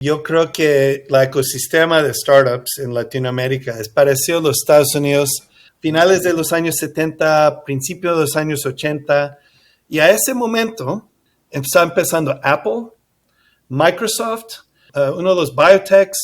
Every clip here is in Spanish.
Yo creo que el ecosistema de startups en Latinoamérica es parecido a los Estados Unidos, finales de los años 70, principios de los años 80, y a ese momento está empezando Apple, Microsoft, uno de los biotechs.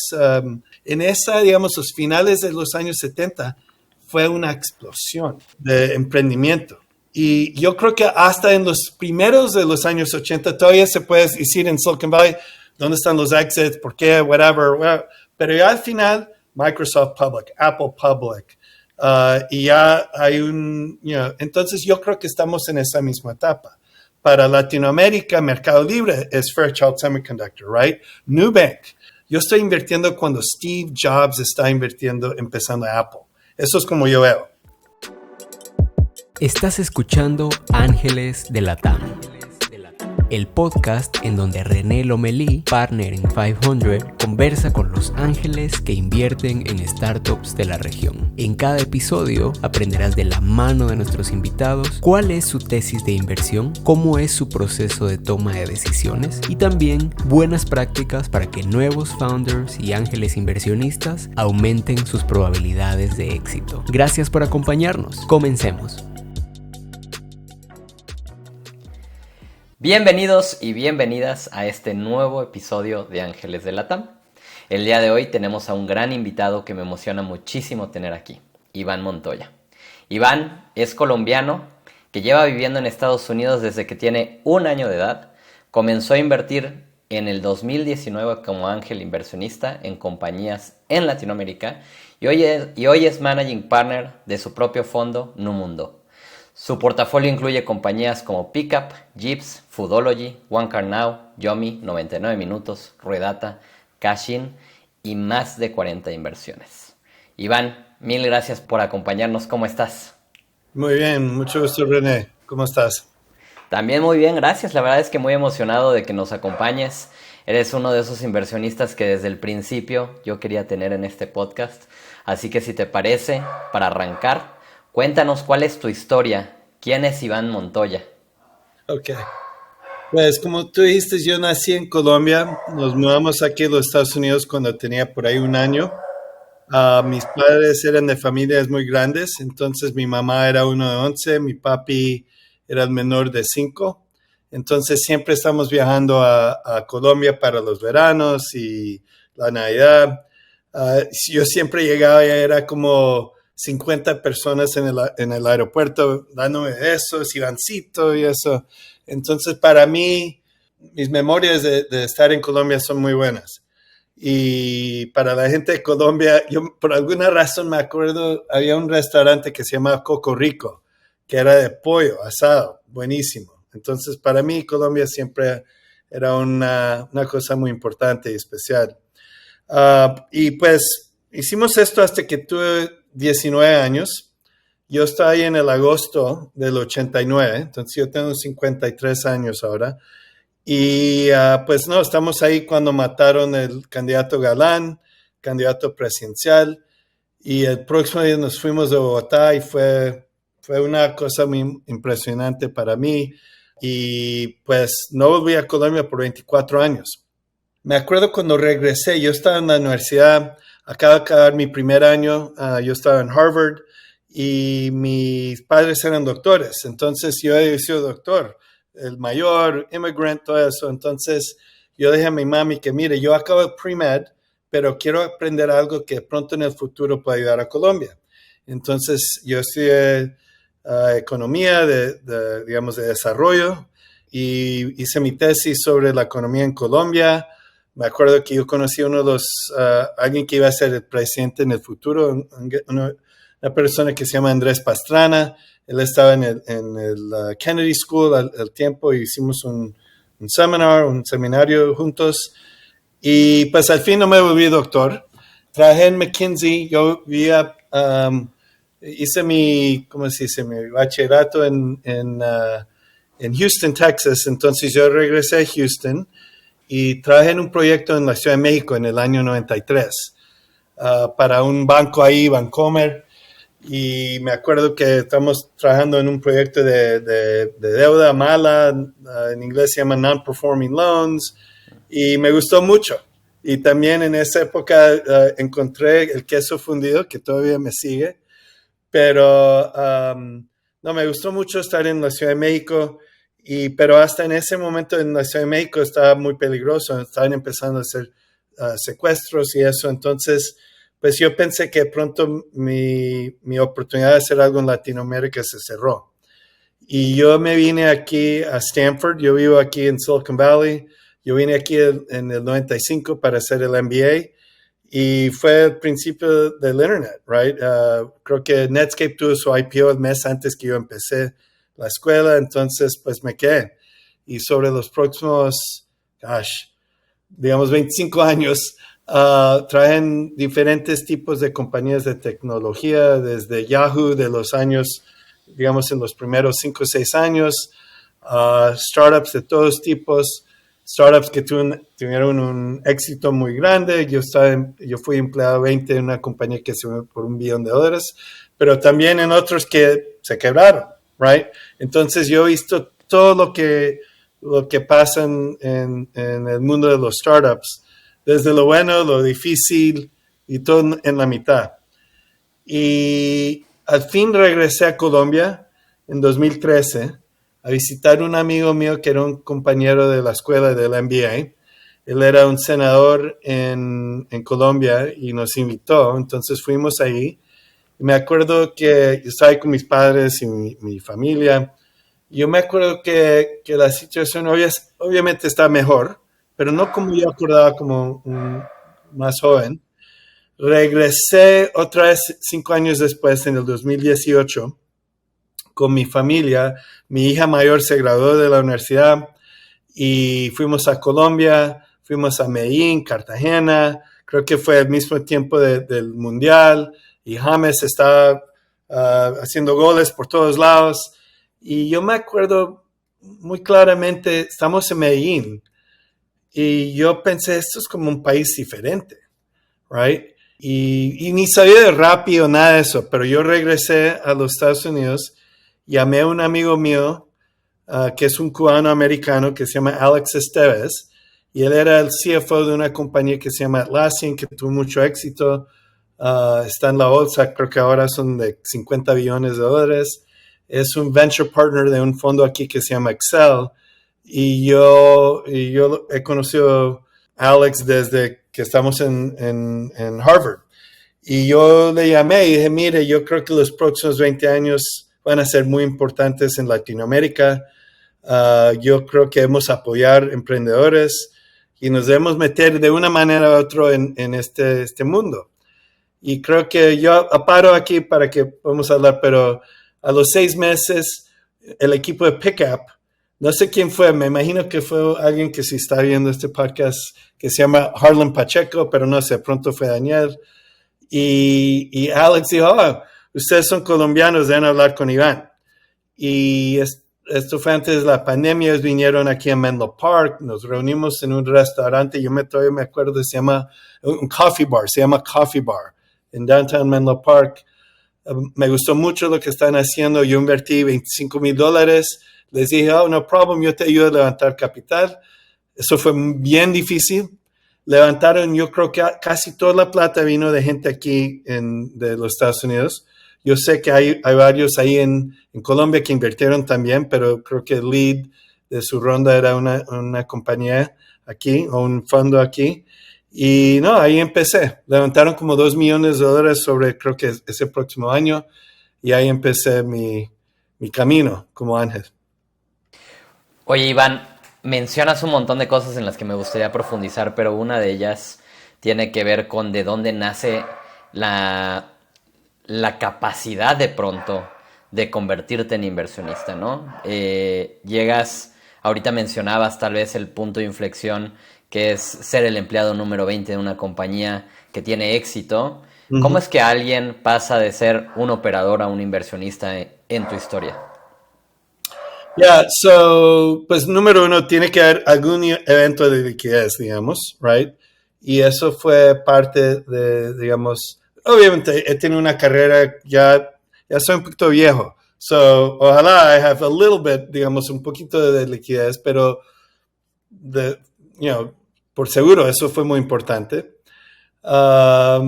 En los finales de los años 70 fue una explosión de emprendimiento. Y yo creo que hasta en los primeros de los años 80 todavía se puede decir en Silicon Valley, ¿dónde están los exits? ¿Por qué? Whatever. Pero ya al final, Microsoft Public, Apple Public, y ya hay entonces yo creo que estamos en esa misma etapa. Para Latinoamérica, Mercado Libre es Fairchild Semiconductor, right? Nubank. Yo estoy invirtiendo cuando Steve Jobs está empezando Apple. Eso es como yo veo. Estás escuchando Ángeles de Latam, el podcast en donde René Lomelí, partner en 500, conversa con los ángeles que invierten en startups de la región. En cada episodio aprenderás de la mano de nuestros invitados cuál es su tesis de inversión, cómo es su proceso de toma de decisiones y también buenas prácticas para que nuevos founders y ángeles inversionistas aumenten sus probabilidades de éxito. Gracias por acompañarnos. Comencemos. Bienvenidos y bienvenidas a este nuevo episodio de Ángeles de Latam. El día de hoy tenemos a un gran invitado que me emociona muchísimo tener aquí, Iván Montoya. Iván es colombiano que lleva viviendo en Estados Unidos desde que tiene 1 año de edad. Comenzó a invertir en el 2019 como ángel inversionista en compañías en Latinoamérica y hoy es managing partner de su propio fondo, Numundo. Su portafolio incluye compañías como Pickup, Jeeps, Foodology, One Car Now, Yomi, 99 Minutos, Ruedata, Cashin y más de 40 inversiones. Iván, mil gracias por acompañarnos. ¿Cómo estás? Muy bien, mucho gusto, René. ¿Cómo estás? También muy bien, gracias. La verdad es que muy emocionado de que nos acompañes. Eres uno de esos inversionistas que desde el principio yo quería tener en este podcast. Así que si te parece, para arrancar, cuéntanos cuál es tu historia. ¿Quién es Iván Montoya? Ok. Pues como tú dijiste, yo nací en Colombia. Nos mudamos aquí a los Estados Unidos cuando tenía por ahí 1 año. Mis padres eran de familias muy grandes. Entonces mi mamá era uno de 11, mi papi era el menor de 5. Entonces siempre estamos viajando a Colombia para los veranos y la Navidad. Yo siempre llegaba y era como 50 personas en el aeropuerto dándome besos, Ivancito y eso. Entonces, para mí, mis memorias de estar en Colombia son muy buenas. Y para la gente de Colombia, yo por alguna razón me acuerdo, había un restaurante que se llamaba Coco Rico, que era de pollo asado, buenísimo. Entonces, para mí, Colombia siempre era una cosa muy importante y especial. Y pues, hicimos esto hasta que tuve 19 años. Yo estaba ahí en el agosto del 89, entonces yo tengo 53 años ahora. Y pues no, estamos ahí cuando mataron el candidato Galán, candidato presidencial, y el próximo día nos fuimos de Bogotá y fue una cosa muy impresionante para mí. Y pues no volví a Colombia por 24 años. Me acuerdo cuando regresé, yo estaba en la universidad, acabo de acabar mi primer año, yo estaba en Harvard y mis padres eran doctores, entonces yo he sido doctor, el mayor, immigrant, todo eso. Entonces yo dije a mi mami que mire, yo acabo de pre-med, pero quiero aprender algo que pronto en el futuro pueda ayudar a Colombia. Entonces yo estudié economía digamos, de desarrollo y hice mi tesis sobre la economía en Colombia. Me acuerdo que yo conocí a alguien que iba a ser el presidente en el futuro, una persona que se llama Andrés Pastrana. Él estaba en el Kennedy School al tiempo y hicimos un seminario juntos. Y pues al fin no me volví doctor. Trabajé en McKinsey. Yo hice mi bachillerato en Houston, Texas. Entonces yo regresé a Houston y trabajé en un proyecto en la Ciudad de México en el año 93 para un banco ahí, Bancomer, y me acuerdo que estamos trabajando en un proyecto de deuda mala, en inglés se llama Non-Performing Loans, y me gustó mucho. Y también en esa época encontré el queso fundido, que todavía me sigue. Pero no, me gustó mucho estar en la Ciudad de México, pero hasta en ese momento en la Ciudad de México estaba muy peligroso, estaban empezando a hacer secuestros y eso, entonces pues yo pensé que pronto mi oportunidad de hacer algo en Latinoamérica se cerró. Y yo me vine aquí a Stanford, yo vivo aquí en Silicon Valley, yo vine aquí en el 95 para hacer el MBA. Y fue el principio del Internet, right? Creo que Netscape tuvo su IPO el mes antes que yo empecé la escuela, entonces pues me quedé. Y sobre los próximos, digamos 25 años, traen diferentes tipos de compañías de tecnología, desde Yahoo de los años, digamos en los primeros 5 o 6 años, startups de todos tipos, startups que tuvieron un éxito muy grande. Yo fui empleado 20 en una compañía que se fue por $1 billón, pero también en otros que se quebraron, right? Entonces yo he visto todo lo que pasa en el mundo de los startups, desde lo bueno, lo difícil y todo en la mitad. Y al fin regresé a Colombia en 2013 a visitar un amigo mío que era un compañero de la escuela del MBA. Él era un senador en Colombia y nos invitó, entonces fuimos ahí. Y me acuerdo que yo estaba ahí con mis padres y mi familia. Y yo me acuerdo que la situación obviamente está mejor, pero no como yo acordaba como más joven. Regresé otra vez 5 años después, en el 2018, con mi familia. Mi hija mayor se graduó de la universidad y fuimos a Colombia, fuimos a Medellín, Cartagena. Creo que fue al mismo tiempo del Mundial y James estaba haciendo goles por todos lados. Y yo me acuerdo muy claramente, estamos en Medellín y yo pensé, esto es como un país diferente, right? Y ni sabía de Rappi o nada de eso, pero yo regresé a los Estados Unidos, llamé a un amigo mío que es un cubano americano que se llama Alex Esteves, y él era el CFO de una compañía que se llama Atlassian, que tuvo mucho éxito, está en la bolsa, creo que ahora son de $50 billones. Es un venture partner de un fondo aquí que se llama Excel, y yo he conocido a Alex desde que estamos en Harvard. Y yo le llamé y dije, mire, yo creo que los próximos 20 años van a ser muy importantes en Latinoamérica. Yo creo que debemos apoyar emprendedores y nos debemos meter de una manera u otra en este mundo. Y creo que yo paro aquí para que podamos hablar, pero a los 6 meses, el equipo de Pickup, no sé quién fue, me imagino que fue alguien que sí está viendo este podcast, que se llama Harlan Pacheco, pero no sé, pronto fue Daniel. Y Alex dijo, ustedes son colombianos, deben hablar con Iván. Y esto fue antes de la pandemia, ellos vinieron aquí a Menlo Park, nos reunimos en un restaurante, todavía me acuerdo, se llama un coffee bar, se llama Coffee Bar, en downtown Menlo Park. Me gustó mucho lo que están haciendo, yo invertí $25,000, les dije, no problem, yo te ayudo a levantar capital. Eso fue bien difícil. Levantaron, yo creo que casi toda la plata vino de gente aquí de los Estados Unidos. Yo sé que hay varios ahí en Colombia que invirtieron también, pero creo que el lead de su ronda era una compañía aquí, o un fondo aquí. Y no, ahí empecé. Levantaron como $2 millones sobre, creo que ese próximo año. Y ahí empecé mi camino como ángel. Oye, Iván, mencionas un montón de cosas en las que me gustaría profundizar, pero una de ellas tiene que ver con de dónde nace la capacidad de pronto de convertirte en inversionista, ¿no? Ahorita mencionabas tal vez el punto de inflexión que es ser el empleado número 20 de una compañía que tiene éxito. Uh-huh. ¿Cómo es que alguien pasa de ser un operador a un inversionista en tu historia? Pues número 1, tiene que haber algún evento de liquidez, digamos, right? Y eso fue parte de, digamos, obviamente he tenido una carrera, ya soy un poquito viejo, ojalá I have a little bit, digamos, un poquito de liquidez, pero por seguro, eso fue muy importante. La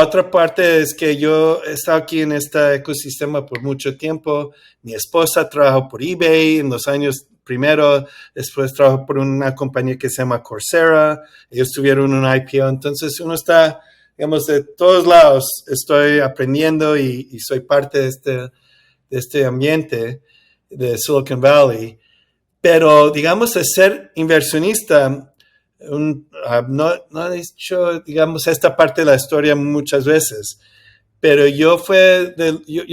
otra parte es que yo he estado aquí en este ecosistema por mucho tiempo. Mi esposa trabajó por eBay en los años primero, después trabajó por una compañía que se llama Coursera. Ellos tuvieron un IPO, entonces uno está, digamos, de todos lados. Estoy aprendiendo y soy parte de este ambiente de Silicon Valley. Pero, digamos, de ser inversionista, no he dicho, digamos, esta parte de la historia muchas veces, pero yo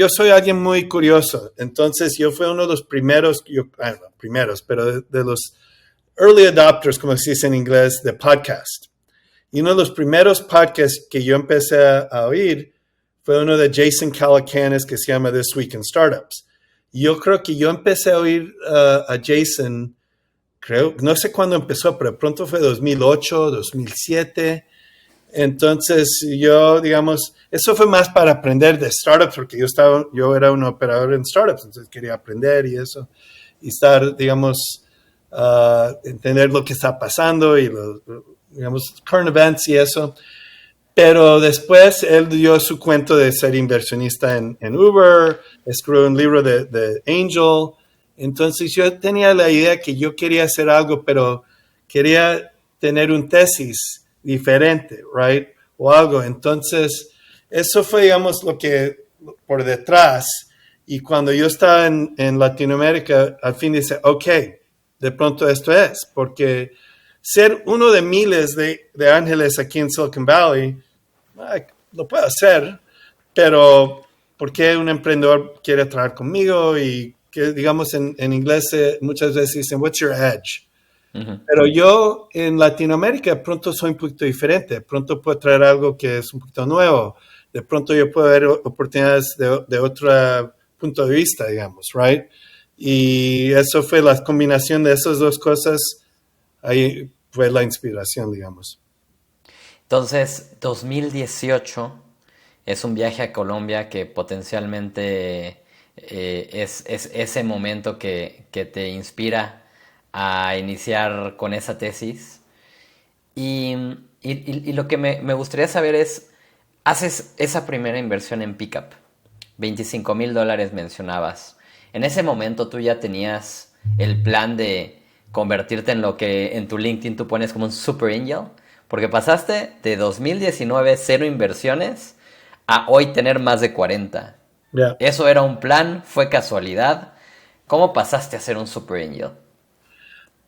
soy alguien muy curioso, entonces yo fui uno de los primeros, pero de los early adopters, como se dice en inglés, de podcast. Y uno de los primeros podcasts que yo empecé a oír fue uno de Jason Calacanis que se llama This Week in Startups. Y yo creo que yo empecé a oír a Jason, no sé cuándo empezó, pero pronto fue 2008, 2007. Entonces yo, digamos, eso fue más para aprender de startups, porque yo era un operador en startups, entonces quería aprender y eso, y estar, digamos, entender lo que está pasando y digamos, current events y eso. Pero después él dio su cuento de ser inversionista en Uber, escribió un libro de Angel. Entonces yo tenía la idea que yo quería hacer algo, pero quería tener un tesis diferente, right? O algo. Entonces eso fue, digamos, lo que por detrás. Y cuando yo estaba en Latinoamérica, al fin dice, ok, de pronto esto es, porque ser uno de miles de ángeles aquí en Silicon Valley, lo puedo hacer, pero ¿por qué un emprendedor quiere trabajar conmigo? Y que, digamos, en inglés muchas veces dicen, what's your edge? Uh-huh. Pero yo en Latinoamérica de pronto soy un poquito diferente, de pronto puedo traer algo que es un poquito nuevo, de pronto yo puedo ver oportunidades de otro punto de vista, digamos, right? Y eso fue la combinación de esas dos cosas, ahí fue la inspiración, digamos. Entonces, 2018 es un viaje a Colombia que potencialmente es ese momento que te inspira a iniciar con esa tesis. Y lo que me gustaría saber es, haces esa primera inversión en Pickup, $25,000 mencionabas. En ese momento tú ya tenías el plan de convertirte en lo que en tu LinkedIn tú pones como un super angel, porque pasaste de 2019 0 inversiones a hoy tener más de 40. Yeah. ¿Eso era un plan? ¿Fue casualidad? ¿Cómo pasaste a ser un super angel?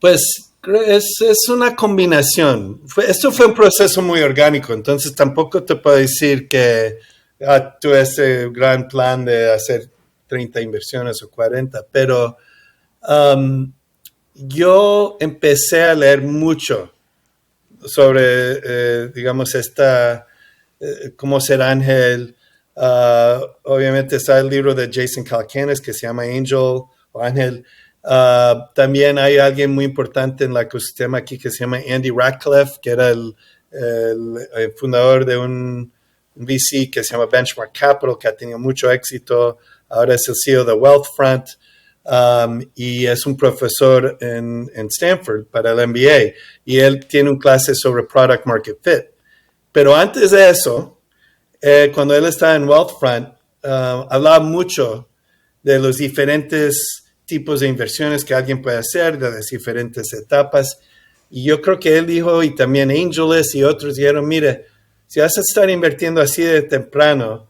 Pues es una combinación. Esto fue un proceso muy orgánico, entonces tampoco te puedo decir que tuve ese gran plan de hacer 30 inversiones o 40, pero yo empecé a leer mucho sobre, digamos, cómo ser ángel. Obviamente está el libro de Jason Calacanis que se llama Angel o Ángel. También hay alguien muy importante en el ecosistema aquí que se llama Andy Ratcliffe, que era el fundador de un VC que se llama Benchmark Capital, que ha tenido mucho éxito. Ahora es el CEO de Wealthfront. Y es un profesor en Stanford para el MBA y él tiene un clase sobre Product Market Fit. Pero antes de eso, cuando él estaba en Wealthfront, hablaba mucho de los diferentes tipos de inversiones que alguien puede hacer, de las diferentes etapas. Y yo creo que él dijo, y también Angeles y otros dijeron, mire, si vas a estar invirtiendo así de temprano,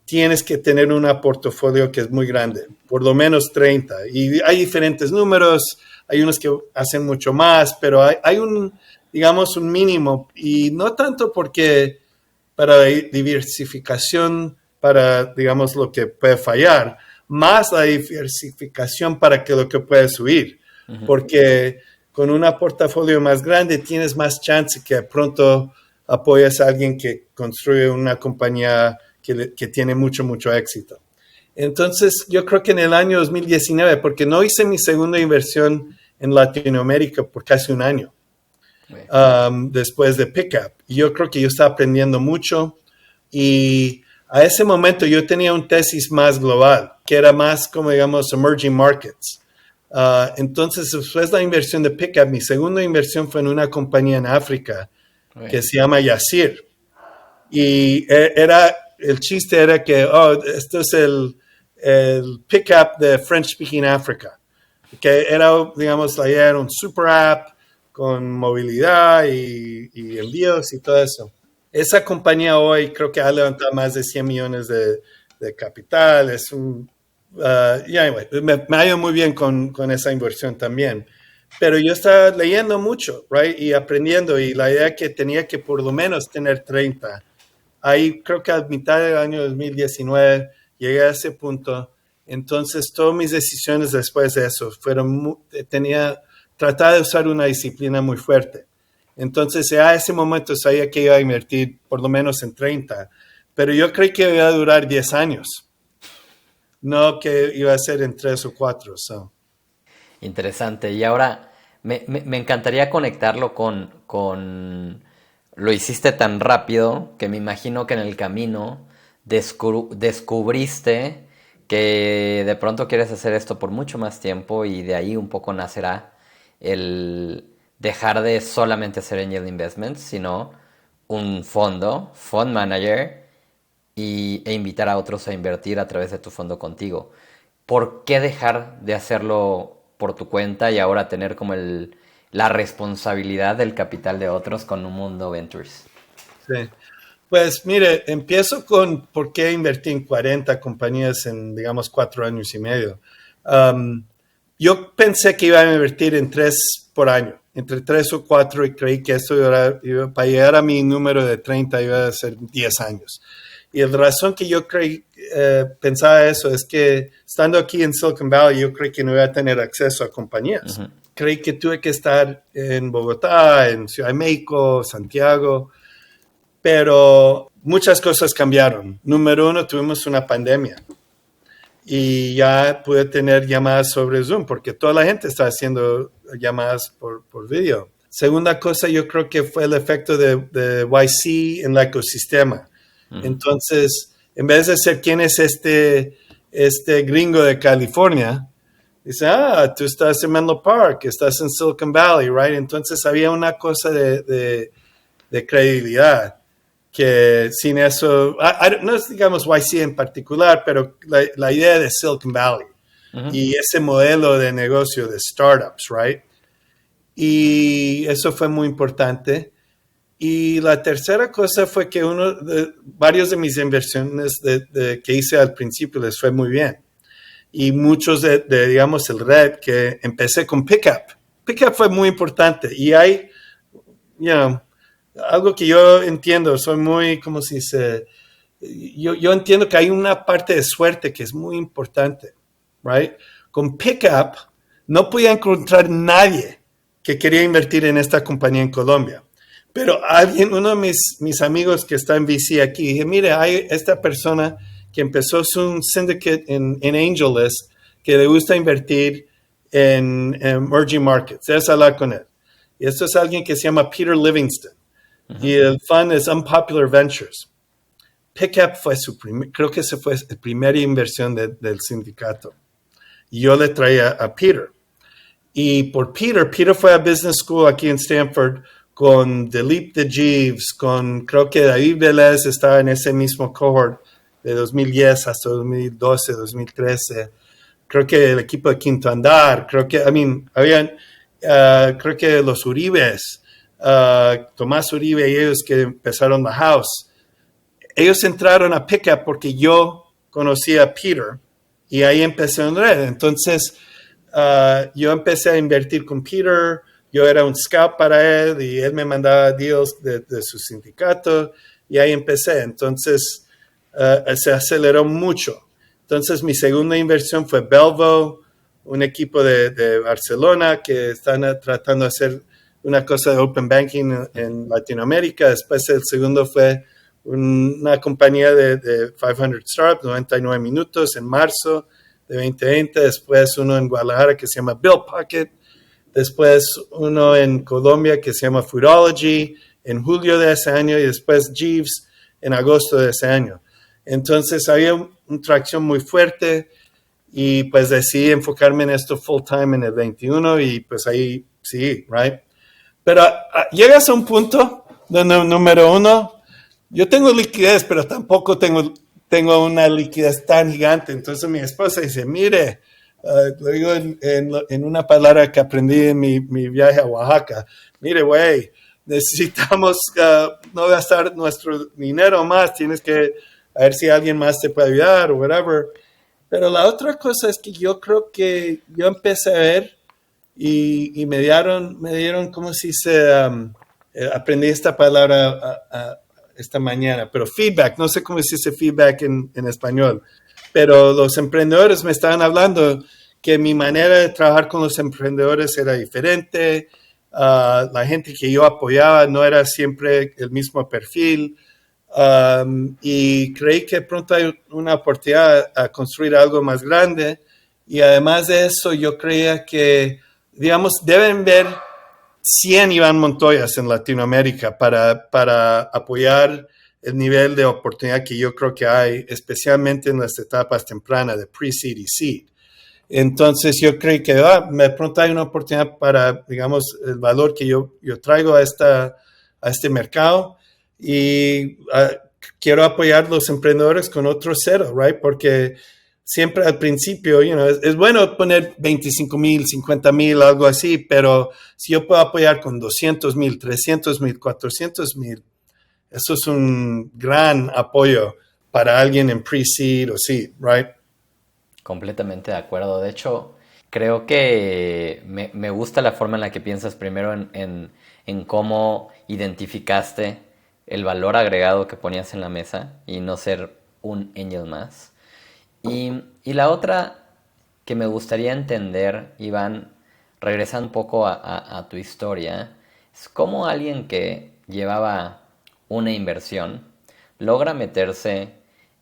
tienes que tener un portafolio que es muy grande, por lo menos 30. Y hay diferentes números, hay unos que hacen mucho más, pero hay digamos, un mínimo. Y no tanto porque para diversificación, para, digamos, lo que puede fallar, más la diversificación para que lo que puede subir. Uh-huh. Porque con un portafolio más grande tienes más chance que de pronto apoyas a alguien que construye una compañía que tiene mucho éxito. Entonces, yo creo que en el año 2019, porque no hice mi segunda inversión en Latinoamérica por casi un año, después de Pickup. Yo creo que yo estaba aprendiendo mucho y a ese momento yo tenía un tesis más global, que era más como, digamos, emerging markets. Entonces, después de la inversión de Pickup, mi segunda inversión fue en una compañía en África que se llama Yasir. Y el chiste era que, esto es el Pickup de French Speaking Africa. Que era, digamos, la idea era un super app con movilidad y envíos y todo eso. Esa compañía hoy creo que ha levantado más de 100 millones de capital. Es anyway, me ha ido muy bien con esa inversión también. Pero yo estaba leyendo mucho, right? Y aprendiendo. Y la idea que tenía que por lo menos tener 30. Ahí creo que a mitad del año 2019 llegué a ese punto. Entonces, todas mis decisiones después de eso trataba de usar una disciplina muy fuerte. Entonces, a ese momento sabía que iba a invertir por lo menos en 30, pero yo creí que iba a durar 10 años, no que iba a ser en 3 o 4. So. Interesante. Y ahora me encantaría conectarlo con... Lo hiciste tan rápido que me imagino que en el camino descubriste que de pronto quieres hacer esto por mucho más tiempo y de ahí un poco nacerá el dejar de solamente hacer angel investments, sino un fund manager e invitar a otros a invertir a través de tu fondo contigo. ¿Por qué dejar de hacerlo por tu cuenta y ahora tener como la responsabilidad del capital de otros con un Mundo Ventures? Sí. Pues mire, empiezo con por qué invertí en 40 compañías en, digamos, 4 años y medio. Yo pensé que iba a invertir en 3 por año, entre 3 o 4, y creí que esto para llegar a mi número de 30 iba a ser 10 años. Y la razón que yo pensaba eso es que estando aquí en Silicon Valley, yo creí que no iba a tener acceso a compañías. Uh-huh. Creí que tuve que estar en Bogotá, en Ciudad de México, Santiago, pero muchas cosas cambiaron. Número 1, tuvimos una pandemia y ya pude tener llamadas sobre Zoom porque toda la gente está haciendo llamadas por video. Segunda cosa, yo creo que fue el efecto de YC en el ecosistema. Entonces, en vez de ser quién es este gringo de California, dice, tú estás en Menlo Park, estás en Silicon Valley, right? Entonces había una cosa de credibilidad que sin eso, no es digamos YC en particular, pero la idea de Silicon Valley y ese modelo de negocio de startups, right? Y eso fue muy importante. Y la tercera cosa fue que varios de mis inversiones que hice al principio les fue muy bien. Y muchos digamos, el red que empecé con Pickup. Pickup fue muy importante. Y hay, algo que yo entiendo, soy muy, ¿cómo se dice? Yo entiendo que hay una parte de suerte que es muy importante, right? Con Pickup no podía encontrar nadie que quería invertir en esta compañía en Colombia. Pero uno de mis amigos que está en VC aquí, dije, mire, hay esta persona que empezó su syndicate en AngelList que le gusta invertir en emerging markets. Debes hablar con él. Y esto es alguien que se llama Peter Livingston. Uh-huh. Y el fund es Unpopular Ventures. Pickup fue creo que esa fue la primera inversión del sindicato. Y yo le traía a Peter. Y por Peter fue a Business School aquí en Stanford con Dilip de Jeeves, creo que David Vélez estaba en ese mismo cohort de 2010 hasta 2012, 2013. Creo que el equipo de Quinto Andar, creo que los Uribes, Tomás Uribe y ellos que empezaron la House. Ellos entraron a Pickup porque yo conocía a Peter y ahí empecé en red. Entonces, yo empecé a invertir con Peter. Yo era un scout para él y él me mandaba deals de su sindicato y ahí empecé. Entonces, se aceleró mucho. Entonces, mi segunda inversión fue Belvo, un equipo de Barcelona que están tratando de hacer una cosa de open banking en Latinoamérica. Después, el segundo fue una compañía de 500 Startups, 99 minutos, en marzo de 2020. Después, uno en Guadalajara que se llama Bill Pocket. Después uno en Colombia que se llama Foodology en julio de ese año y después Jeeves en agosto de ese año. Entonces había una tracción muy fuerte y pues decidí enfocarme en esto full time en el 21 y pues ahí sí, right? Pero llegas a un punto donde, número uno, yo tengo liquidez, pero tampoco tengo una liquidez tan gigante. Entonces mi esposa dice, mire, lo digo en una palabra que aprendí en mi viaje a Oaxaca, mire, güey, necesitamos no gastar nuestro dinero más, tienes que ver si alguien más te puede ayudar o whatever. Pero la otra cosa es que yo creo que yo empecé a ver y me dieron, ¿cómo se dice? Aprendí esta palabra esta mañana, pero feedback, no sé cómo se dice feedback en español, pero los emprendedores me estaban hablando que mi manera de trabajar con los emprendedores era diferente, la gente que yo apoyaba no era siempre el mismo perfil, y creí que pronto hay una oportunidad a construir algo más grande, y además de eso yo creía que, digamos, deben ver 100 Iván Montoyas en Latinoamérica para apoyar el nivel de oportunidad que yo creo que hay, especialmente en las etapas tempranas de pre-seed y seed. Entonces yo creo que de pronto hay una oportunidad para, digamos, el valor que yo traigo a este mercado y quiero apoyar a los emprendedores con otro cero, right? Porque siempre al principio, es bueno poner 25,000, 50,000, algo así, pero si yo puedo apoyar con 200,000, 300,000, 400,000, eso es un gran apoyo para alguien en pre-seed o seed, right? Completamente de acuerdo. De hecho, creo que me gusta la forma en la que piensas primero en cómo identificaste el valor agregado que ponías en la mesa y no ser un angel más. Y la otra que me gustaría entender, Iván, regresando un poco a tu historia, es cómo alguien que llevaba una inversión logra meterse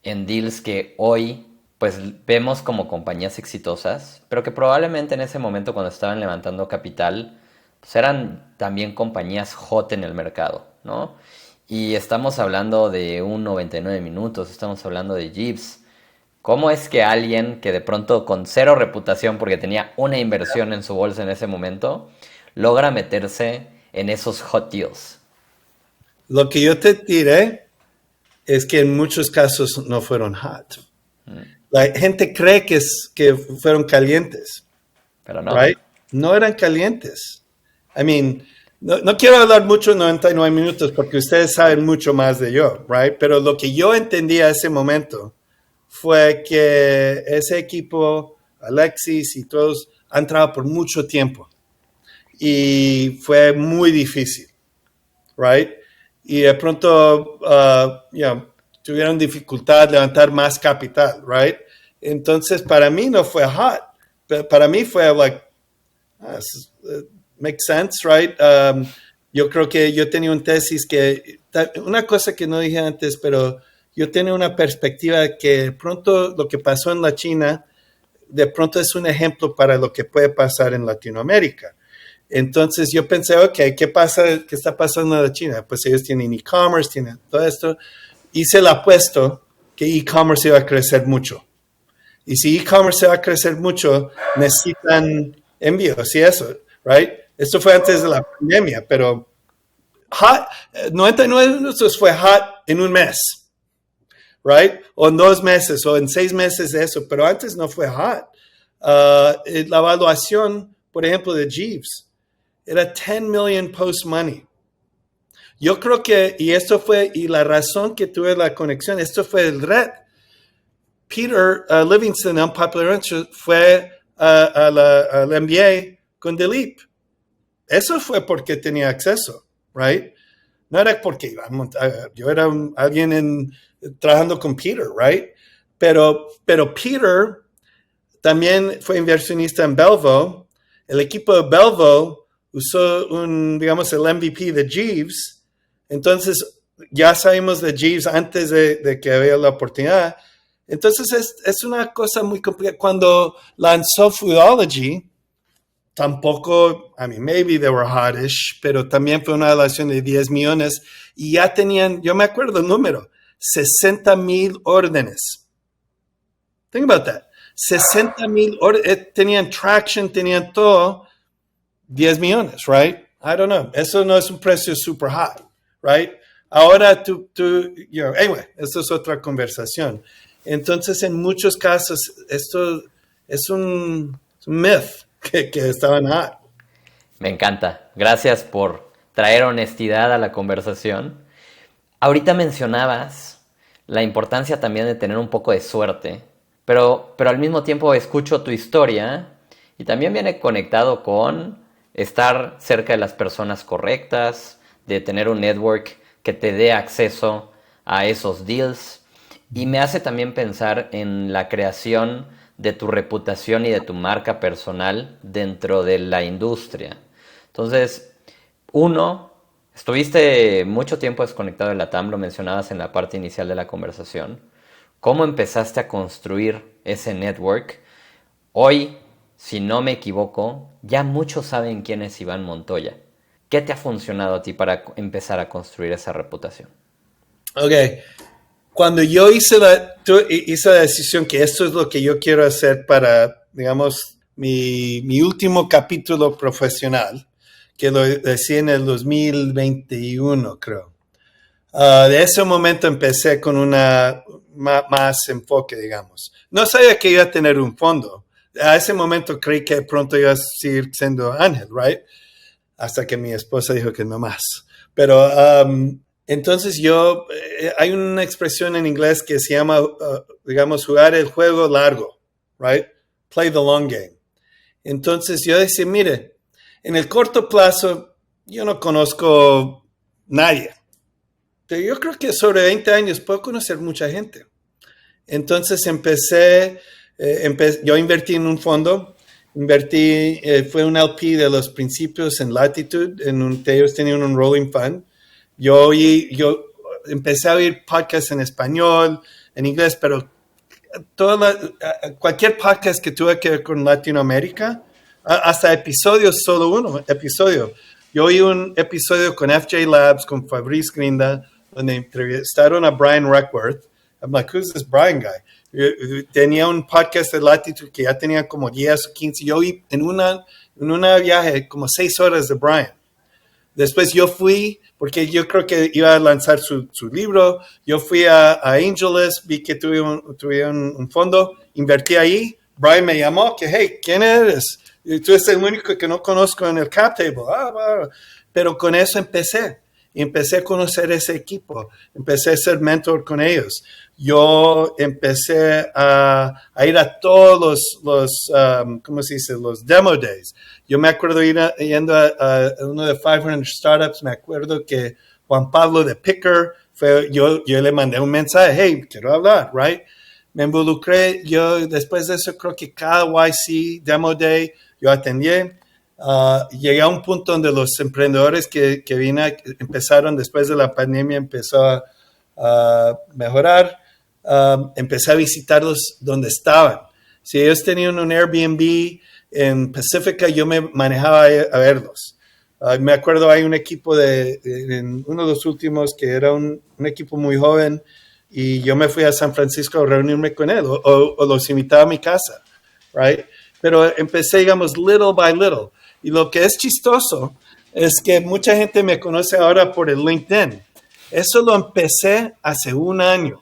en deals que hoy pues vemos como compañías exitosas, pero que probablemente en ese momento cuando estaban levantando capital, pues eran también compañías hot en el mercado, ¿no? Y estamos hablando de un 99 minutos, estamos hablando de Jeeves. ¿Cómo es que alguien que de pronto con cero reputación porque tenía una inversión en su bolsa en ese momento, logra meterse en esos hot deals? Lo que yo te diré es que en muchos casos no fueron hot. La gente cree que fueron calientes. Pero no. Right? No eran calientes. I mean, no quiero hablar mucho en 99 minutos porque ustedes saben mucho más de yo, right? Pero lo que yo entendía en ese momento fue que ese equipo, Alexis y todos, han trabajado por mucho tiempo. Y fue muy difícil, right? Y de pronto, tuvieron dificultad de levantar más capital, right? Entonces, para mí no fue hot. Para mí fue like, makes sense, right? Yo creo que yo tenía una tesis una cosa que no dije antes, pero yo tenía una perspectiva que de pronto lo que pasó en la China, de pronto es un ejemplo para lo que puede pasar en Latinoamérica. Entonces yo pensé, ok, ¿qué está pasando en la China? Pues ellos tienen e-commerce, tienen todo esto. Hice el apuesto que e-commerce iba a crecer mucho. Y si e-commerce va a crecer mucho, necesitan envíos y eso, right? Esto fue antes de la pandemia, pero 99 minutos fue hot en un mes, right? O en 2 meses, o en 6 meses de eso, pero antes no fue hot. La evaluación, por ejemplo, de Jeeves, era 10 million post-money. Yo creo que, y la razón que tuve la conexión, esto fue el red. Peter Livingston, Unpopular Answer, fue al MBA con Dilip. Eso fue porque tenía acceso, right? No era porque yo era alguien trabajando con Peter, right? Pero Peter también fue inversionista en Belvo. El equipo de Belvo usó el MVP de Jeeves. Entonces, ya sabemos de Jeeves antes de que había la oportunidad. Entonces, es una cosa muy complicada. Cuando lanzó Foodology, tampoco, maybe they were hottish, pero también fue una evaluación de 10 millones y ya tenían, yo me acuerdo el número, 60,000 órdenes. Think about that. 60,000, tenían traction, tenían todo, 10 millones, right? I don't know. Eso no es un precio super high, right? Ahora anyway, esto es otra conversación. Entonces, en muchos casos, esto es un myth que estaban hot. Me encanta. Gracias por traer honestidad a la conversación. Ahorita mencionabas la importancia también de tener un poco de suerte, pero al mismo tiempo escucho tu historia y también viene conectado con estar cerca de las personas correctas, de tener un network que te dé acceso a esos deals, y me hace también pensar en la creación de tu reputación y de tu marca personal dentro de la industria. Entonces, estuviste mucho tiempo desconectado de la TAM, lo mencionabas en la parte inicial de la conversación. ¿Cómo empezaste a construir ese network? Hoy, si no me equivoco, ya muchos saben quién es Iván Montoya. ¿Qué te ha funcionado a ti para empezar a construir esa reputación? Ok. Cuando yo hice la decisión que esto es lo que yo quiero hacer para, digamos, mi último capítulo profesional, que lo decía en el 2021, creo. De ese momento empecé con más enfoque, digamos. No sabía que iba a tener un fondo. A ese momento creí que pronto iba a seguir siendo Ángel, right? Hasta que mi esposa dijo que no más. Pero entonces hay una expresión en inglés que se llama, digamos, jugar el juego largo, right? Play the long game. Entonces yo decía, mire, en el corto plazo yo no conozco nadie. Pero yo creo que sobre 20 años puedo conocer mucha gente. Entonces yo invertí en un fondo, fue un LP de los principios en Latitude, ellos tenían un rolling fund. Yo empecé a oír podcasts en español, en inglés, pero cualquier podcast que tuve que ver con Latinoamérica, hasta episodios, solo uno episodio. Yo oí un episodio con FJ Labs, con Fabrice Grinda, donde entrevistaron a Brian Reckworth. I'm like, who's this Brian guy? Tenía un podcast de Latitude que ya tenía como 10 o 15. Yo oí en una viaje como 6 horas de Brian. Después yo fui, porque yo creo que iba a lanzar su libro, yo fui a Angeles, vi que tuvieron un fondo, invertí ahí, Brian me llamó, que hey, ¿quién eres? Y tú eres el único que no conozco en el cap table. Pero con eso empecé a conocer ese equipo, empecé a ser mentor con ellos. Yo empecé a ir a todos los ¿cómo se dice? Los demo days. Yo me acuerdo yendo a uno de 500 Startups, me acuerdo que Juan Pablo de Picker, yo le mandé un mensaje, hey, quiero hablar, right? Me involucré, yo después de eso creo que cada YC, Demo Day, yo atendí. Llegué a un punto donde los emprendedores que empezaron después de la pandemia empezó a mejorar. Empecé a visitarlos donde estaban. Si ellos tenían un Airbnb en Pacifica, yo me manejaba a verlos. Me acuerdo hay un equipo en uno de los últimos que era un equipo muy joven y yo me fui a San Francisco a reunirme con él o los invitaba a mi casa, right? Pero empecé, digamos, little by little. Y lo que es chistoso es que mucha gente me conoce ahora por el LinkedIn. Eso lo empecé hace un año.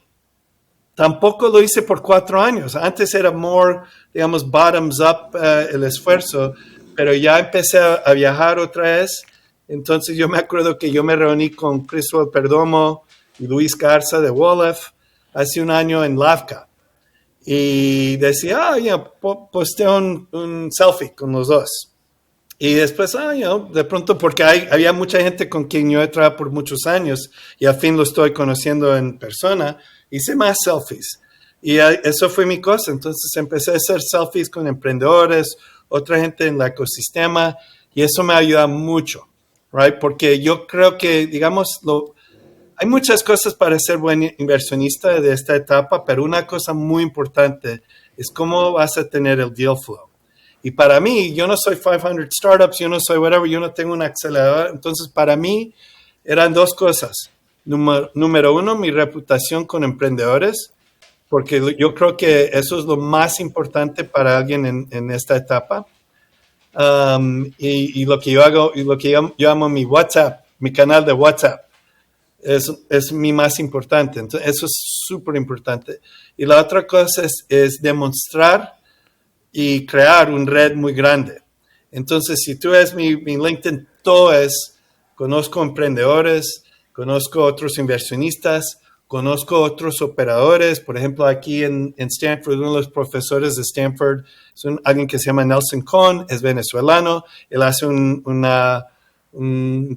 Tampoco lo hice por 4 años. Antes era more, digamos, bottoms up el esfuerzo, pero ya empecé a viajar otra vez. Entonces yo me acuerdo que yo me reuní con Cristóbal Perdomo y Luis Garza de Wolof hace un año en LAVCA. Y decía, posté un selfie con los dos. Y después, de pronto, porque había mucha gente con quien yo he trabajado por muchos años y al fin lo estoy conociendo en persona, hice más selfies. Y eso fue mi cosa. Entonces empecé a hacer selfies con emprendedores, otra gente en el ecosistema, y eso me ayuda mucho, right? Porque yo creo que, digamos, hay muchas cosas para ser buen inversionista de esta etapa, pero una cosa muy importante es cómo vas a tener el deal flow. Y para mí, yo no soy 500 Startups, yo no soy whatever, yo no tengo un acelerador. Entonces, para mí, eran 2 cosas. Número 1, mi reputación con emprendedores. porque yo creo que eso es lo más importante para alguien en esta etapa. Y lo que yo hago, y lo que yo llamo mi WhatsApp, mi canal de WhatsApp, es mi más importante. Entonces, eso es súper importante. Y la otra cosa es demostrar y crear una red muy grande. Entonces, si tú ves mi LinkedIn, todo es, conozco emprendedores, conozco otros inversionistas, conozco otros operadores. Por ejemplo, aquí en Stanford, uno de los profesores de Stanford es alguien que se llama Nelson Cohn, es venezolano. Él hace un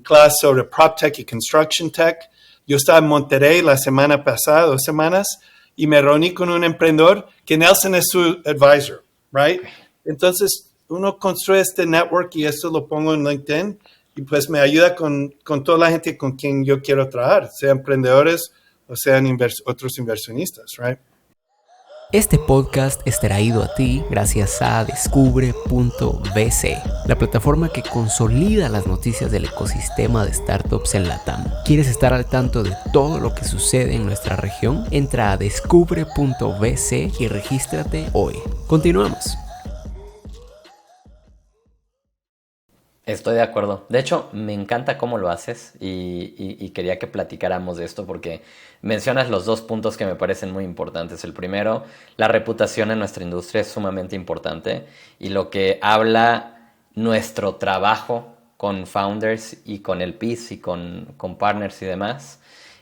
clase sobre PropTech y Construction Tech. Yo estaba en Monterrey la semana pasada, 2 semanas, y me reuní con un emprendedor que Nelson es su advisor, right? Entonces, uno construye este network y esto lo pongo en LinkedIn y pues me ayuda con toda la gente con quien yo quiero trabajar, sean emprendedores o sean otros inversionistas, right? Este podcast es traído a ti gracias a Descubre.vc, la plataforma que consolida las noticias del ecosistema de startups en LATAM. ¿Quieres estar al tanto de todo lo que sucede en nuestra región? Entra a Descubre.vc y regístrate hoy. Continuamos. Estoy de acuerdo. De hecho, me encanta cómo lo haces y quería que platicáramos de esto porque mencionas los 2 puntos que me parecen muy importantes. El primero, la reputación en nuestra industria es sumamente importante y lo que habla nuestro trabajo con founders y con el LPs y con partners y demás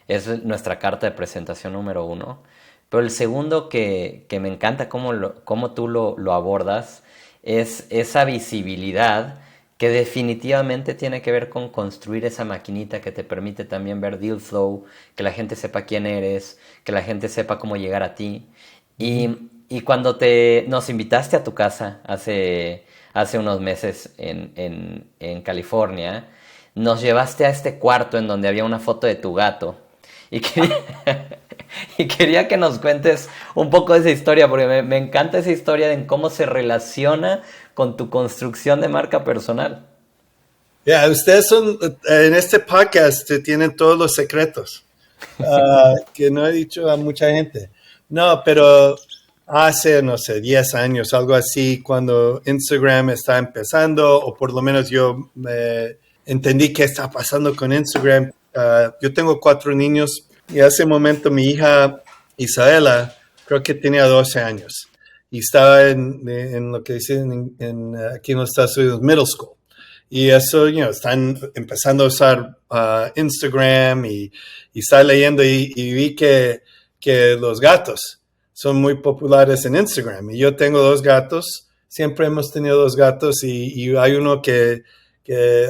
es nuestra carta de presentación número 1. Pero el segundo que me encanta cómo tú lo abordas es esa visibilidad que definitivamente tiene que ver con construir esa maquinita que te permite también ver deal flow, que la gente sepa quién eres, que la gente sepa cómo llegar a ti. Y cuando nos invitaste a tu casa hace unos meses en California, nos llevaste a este cuarto en donde había una foto de tu gato. Y quería que nos cuentes un poco de esa historia, porque me encanta esa historia de cómo se relaciona con tu construcción de marca personal. Ya, ustedes son, en este podcast tienen todos los secretos que no he dicho a mucha gente. No, pero hace, no sé, 10 años, algo así, cuando Instagram estaba empezando, o por lo menos yo entendí qué está pasando con Instagram. Yo tengo 4 niños y hace un momento mi hija Isabela creo que tenía 12 años y estaba en lo que dicen aquí en los Estados Unidos, middle school. Y eso, están empezando a usar Instagram y estaba leyendo y vi que los gatos son muy populares en Instagram. Y yo tengo 2 gatos, siempre hemos tenido 2 gatos y hay uno que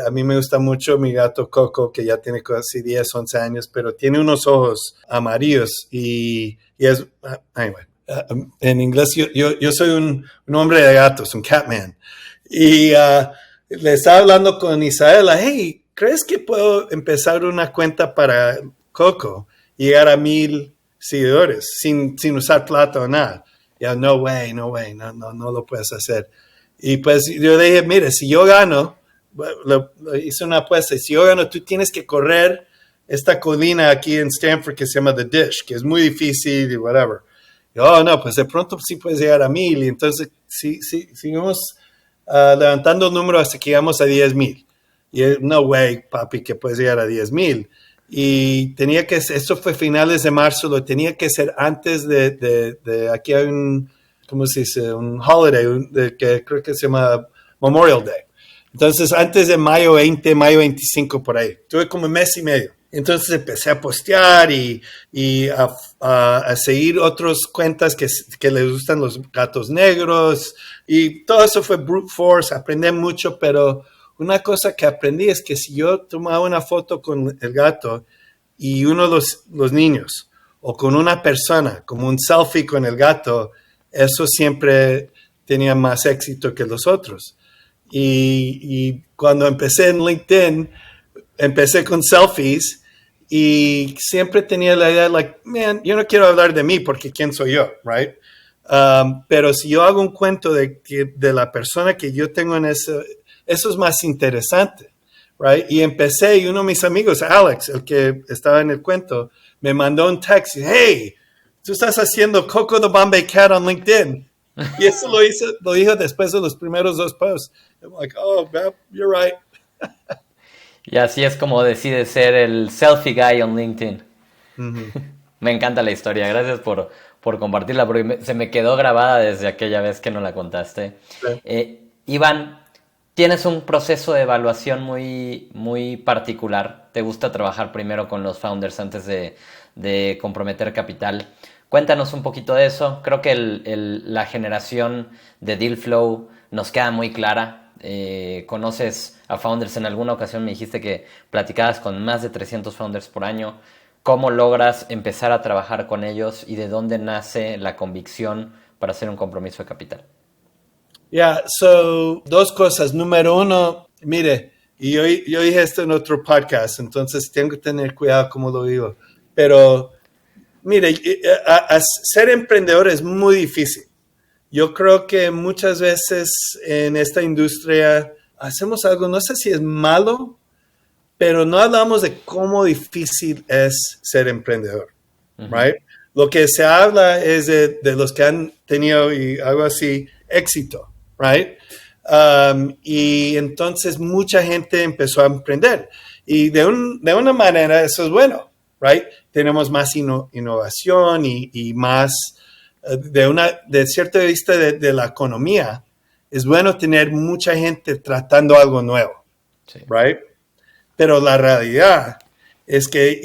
a mí me gusta mucho, mi gato Coco, que ya tiene casi 10, 11 años, pero tiene unos ojos amarillos y es, anyway, en inglés yo soy un hombre de gatos, un catman. Y le estaba hablando con Isabela, hey, ¿crees que puedo empezar una cuenta para Coco y llegar a 1,000 seguidores sin usar plata o nada? Ya, no way, no lo puedes hacer. Y pues yo le dije, mire, si yo gano, hice una apuesta, si yo gano, tú tienes que correr esta colina aquí en Stanford que se llama The Dish, que es muy difícil y whatever. Y, no, pues de pronto sí puedes llegar a 1,000. Y entonces sí, seguimos levantando el número hasta que llegamos a 10,000. Y no way, papi, que puedes llegar a 10,000. Y tenía que ser, eso fue finales de marzo, lo tenía que ser antes de aquí hay un, ¿cómo se dice? Un holiday, que creo que se llama Memorial Day. Entonces, antes de mayo 20, mayo 25, por ahí. Tuve como 1 mes y medio. Entonces empecé a postear y a seguir otras cuentas que les gustan los gatos negros. Y todo eso fue brute force, aprendí mucho, pero una cosa que aprendí es que si yo tomaba una foto con el gato y uno de los niños, o con una persona, como un selfie con el gato, eso siempre tenía más éxito que los otros. Y cuando empecé en LinkedIn, empecé con selfies y siempre tenía la idea, like, man, yo no quiero hablar de mí porque ¿quién soy yo? Right? Pero si yo hago un cuento de la persona que yo tengo en eso es más interesante. Right? Y empecé, y uno de mis amigos, Alex, el que estaba en el cuento, me mandó un text, hey, tú estás haciendo Coco the Bombay Cat on LinkedIn. Y eso lo dijo después de los primeros 2 posts. I'm like, oh, you're right. Y así es como decide ser el selfie guy on LinkedIn. Uh-huh. Me encanta la historia, gracias por compartirla, porque se me quedó grabada desde aquella vez que nos la contaste. Sí. Iván, tienes un proceso de evaluación muy, muy particular. Te gusta trabajar primero con los founders antes de comprometer capital. Cuéntanos un poquito de eso. Creo que la generación de Deal Flow nos queda muy clara. Conoces a founders, en alguna ocasión me dijiste que platicabas con más de 300 founders por año. ¿Cómo logras empezar a trabajar con ellos y de dónde nace la convicción para hacer un compromiso de capital? So 2 cosas. Número 1, mire, y yo dije esto en otro podcast, entonces tengo que tener cuidado cómo lo digo. Pero, mire, ser emprendedor es muy difícil. Yo creo que muchas veces en esta industria hacemos algo, no sé si es malo, pero no hablamos de cómo difícil es ser emprendedor, right? Lo que se habla es de los que han tenido, y algo así, éxito, right? Y entonces mucha gente empezó a emprender. Y de una manera eso es bueno, right? Tenemos más innovación y más, de cierto vista de la economía, es bueno tener mucha gente tratando algo nuevo, sí. Right? Pero la realidad es que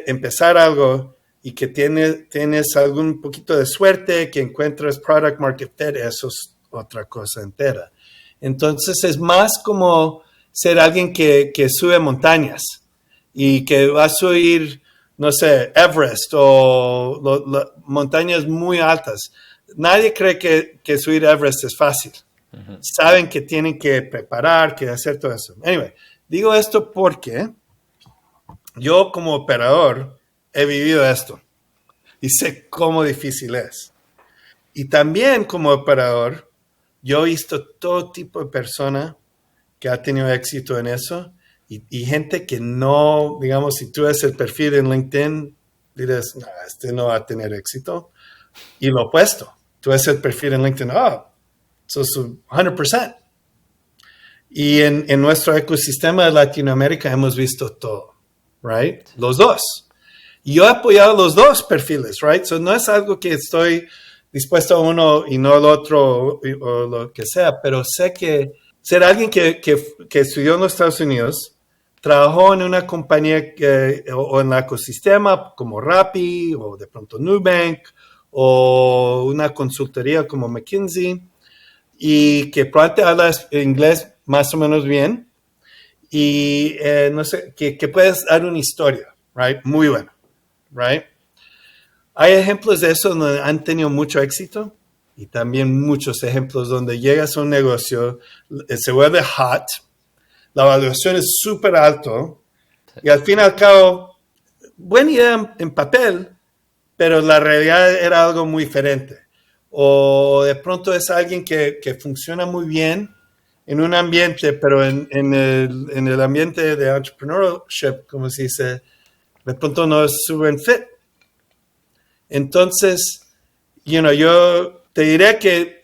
empezar algo y que tienes algún poquito de suerte, que encuentras product market fit, eso es otra cosa entera. Entonces es más como ser alguien que sube montañas y que va a subir, no sé, Everest o montañas muy altas. Nadie cree que subir Everest es fácil. Uh-huh. Saben que tienen que preparar, que hacer todo eso. Anyway, digo esto porque yo como operador he vivido esto y sé cómo difícil es. Y también como operador, yo he visto todo tipo de persona que ha tenido éxito en eso y gente que no, digamos, si tú ves el perfil en LinkedIn, dirás, no, este no va a tener éxito. Y lo opuesto, tú ves el perfil en LinkedIn, eso es 100%. Y en nuestro ecosistema de Latinoamérica hemos visto todo, right? Los dos. Y yo he apoyado los 2 perfiles, right? So no es algo que estoy dispuesto a uno y no al otro o lo que sea, pero sé que ser alguien que estudió en los Estados Unidos, trabajó en una compañía o en el ecosistema como Rappi o de pronto Nubank o una consultoría como McKinsey y que probablemente hablas inglés más o menos bien y no sé, que puedes dar una historia, right? Muy buena, right? Hay ejemplos de eso donde han tenido mucho éxito y también muchos ejemplos donde llegas a un negocio, se vuelve hot, la evaluación es súper alto y al fin y al cabo, buena idea en papel, pero la realidad era algo muy diferente. O de pronto es alguien que funciona muy bien en un ambiente, pero en el ambiente de entrepreneurship, como se dice, de pronto no es súper fit. Entonces, yo te diré que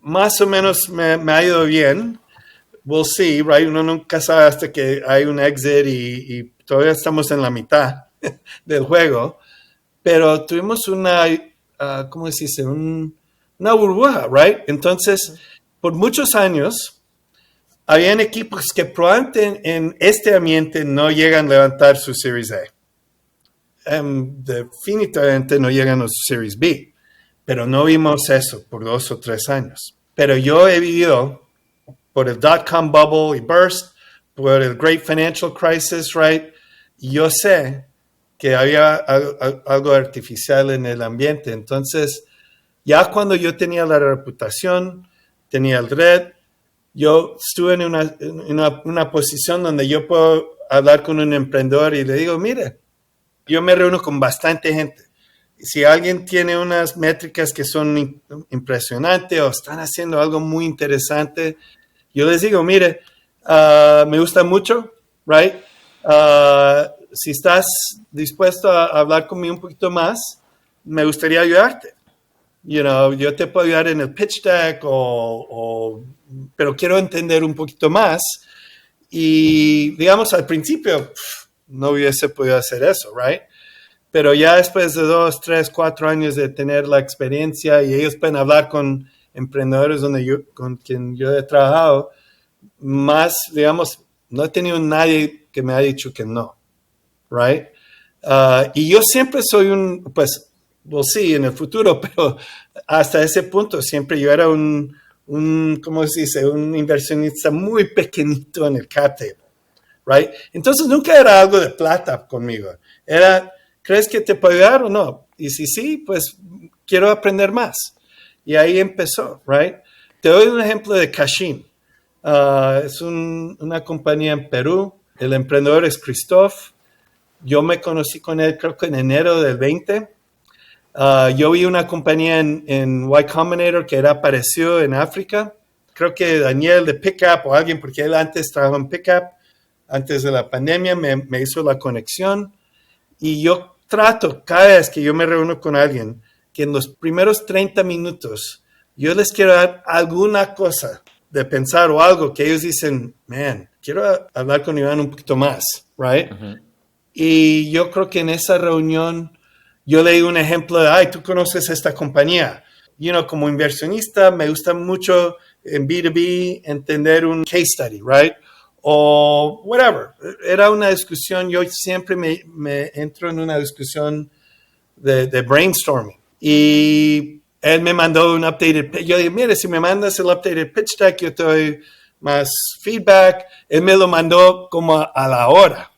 más o menos me ha ido bien. We'll see, right? Uno nunca sabe hasta que hay un exit y todavía estamos en la mitad del juego. Pero tuvimos una, ¿cómo se dice? Una burbuja, right? Entonces, por muchos años, habían equipos que probablemente en este ambiente no llegan a levantar su Series A. Definitivamente no llegan a su Series B. Pero no vimos eso por 2 o 3 años. Pero yo he vivido por el dot-com bubble y burst, por el Great Financial Crisis, right? Y yo sé que había algo artificial en el ambiente. Entonces, ya cuando yo tenía la reputación, tenía el red, yo estuve en una posición donde yo puedo hablar con un emprendedor y le digo, mire, yo me reúno con bastante gente. Si alguien tiene unas métricas que son impresionantes o están haciendo algo muy interesante, yo les digo, mire, me gusta mucho, right? Si estás dispuesto a hablar conmigo un poquito más, me gustaría ayudarte. Yo te puedo ayudar en el pitch deck, pero quiero entender un poquito más. Y, digamos, al principio no hubiese podido hacer eso, right? Pero ya después de 2, 3, 4 años de tener la experiencia y ellos pueden hablar con emprendedores con quien yo he trabajado, más, digamos, no he tenido nadie que me haya dicho que no, right? Y yo siempre soy pues, sí, en el futuro, pero hasta ese punto siempre yo era ¿cómo se dice? Un inversionista muy pequeñito en el cap table, right? Entonces nunca era algo de plata conmigo. Era, ¿crees que te puedo ayudar o no? Y si sí, pues quiero aprender más. Y ahí empezó, right? Te doy un ejemplo de Cashin. Es una compañía en Perú. El emprendedor es Christoph. Yo me conocí con él creo que en enero del 20. Yo vi una compañía en Y Combinator que era apareció en África. Creo que Daniel de Pickup o alguien, porque él antes trabajó en Pickup, antes de la pandemia, me hizo la conexión. Y yo trato, cada vez que yo me reúno con alguien, que en los primeros 30 minutos yo les quiero dar alguna cosa de pensar o algo que ellos dicen, man, quiero hablar con Iván un poquito más, right? Uh-huh. Y yo creo que en esa reunión yo leí un ejemplo de, tú conoces esta compañía. Como inversionista me gusta mucho en B2B entender un case study, right? O whatever. Era una discusión, yo siempre me entro en una discusión de brainstorming. Y él me mandó un updated pitch. Yo dije, mire, si me mandas el updated pitch deck, yo te doy más feedback. Él me lo mandó como a la hora.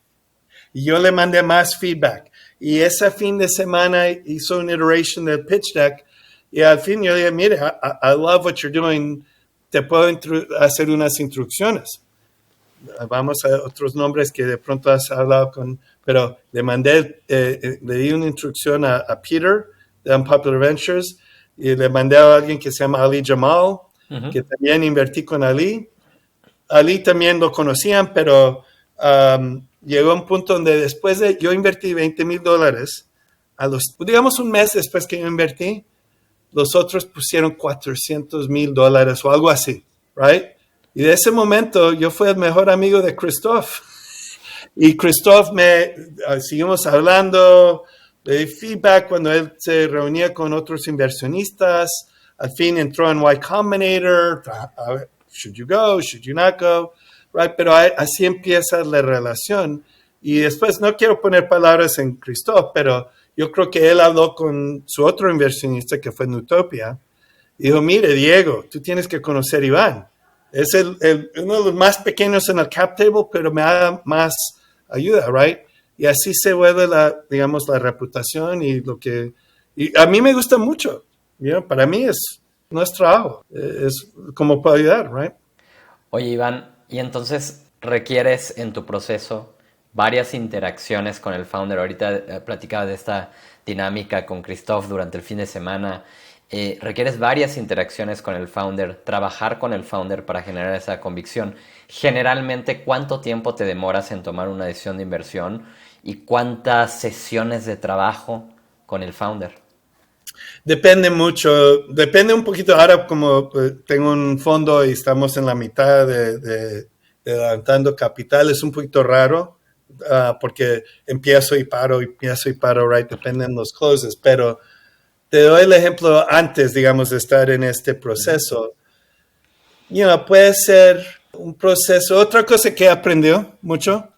Y yo le mandé más feedback. Y ese fin de semana hizo una iteration del pitch deck. Y al fin yo dije, mire, I love what you're doing. Te puedo hacer unas instrucciones. Vamos a otros nombres que de pronto has hablado con, pero le di una instrucción a Peter de Unpopular Ventures y le mandé a alguien que se llama Ali Jamal, uh-huh, que también invertí con Ali. Ali también lo conocían, pero llegó a un punto donde después de yo invertí $20,000, digamos un mes después que yo invertí, los otros pusieron $400,000 o algo así, right? Y de ese momento yo fui el mejor amigo de Christoph. Y Christoph seguimos hablando, le di feedback cuando él se reunía con otros inversionistas. Al fin entró en Y Combinator. Should you go? Should you not go? Right? Pero así empieza la relación. Y después, no quiero poner palabras en Christoph, pero yo creo que él habló con su otro inversionista que fue Nutopia. Y dijo, mire, Diego, tú tienes que conocer a Iván. Es uno de los más pequeños en el cap table, pero me da más ayuda, right? Y así se vuelve la reputación y a mí me gusta mucho. Para mí no es trabajo, es como puedo ayudar, right? Oye, Iván, y entonces requieres en tu proceso varias interacciones con el founder. Ahorita platicaba de esta dinámica con Christoph durante el fin de semana. Requieres varias interacciones con el founder, trabajar con el founder para generar esa convicción. Generalmente, ¿cuánto tiempo te demoras en tomar una decisión de inversión y cuántas sesiones de trabajo con el founder? Depende mucho, depende un poquito. Ahora como tengo un fondo y estamos en la mitad de levantando capital, es un poquito raro porque empiezo y paro, right? Dependen los closes, pero te doy el ejemplo antes, digamos, de estar en este proceso. Puede ser un proceso. Otra cosa que aprendió mucho,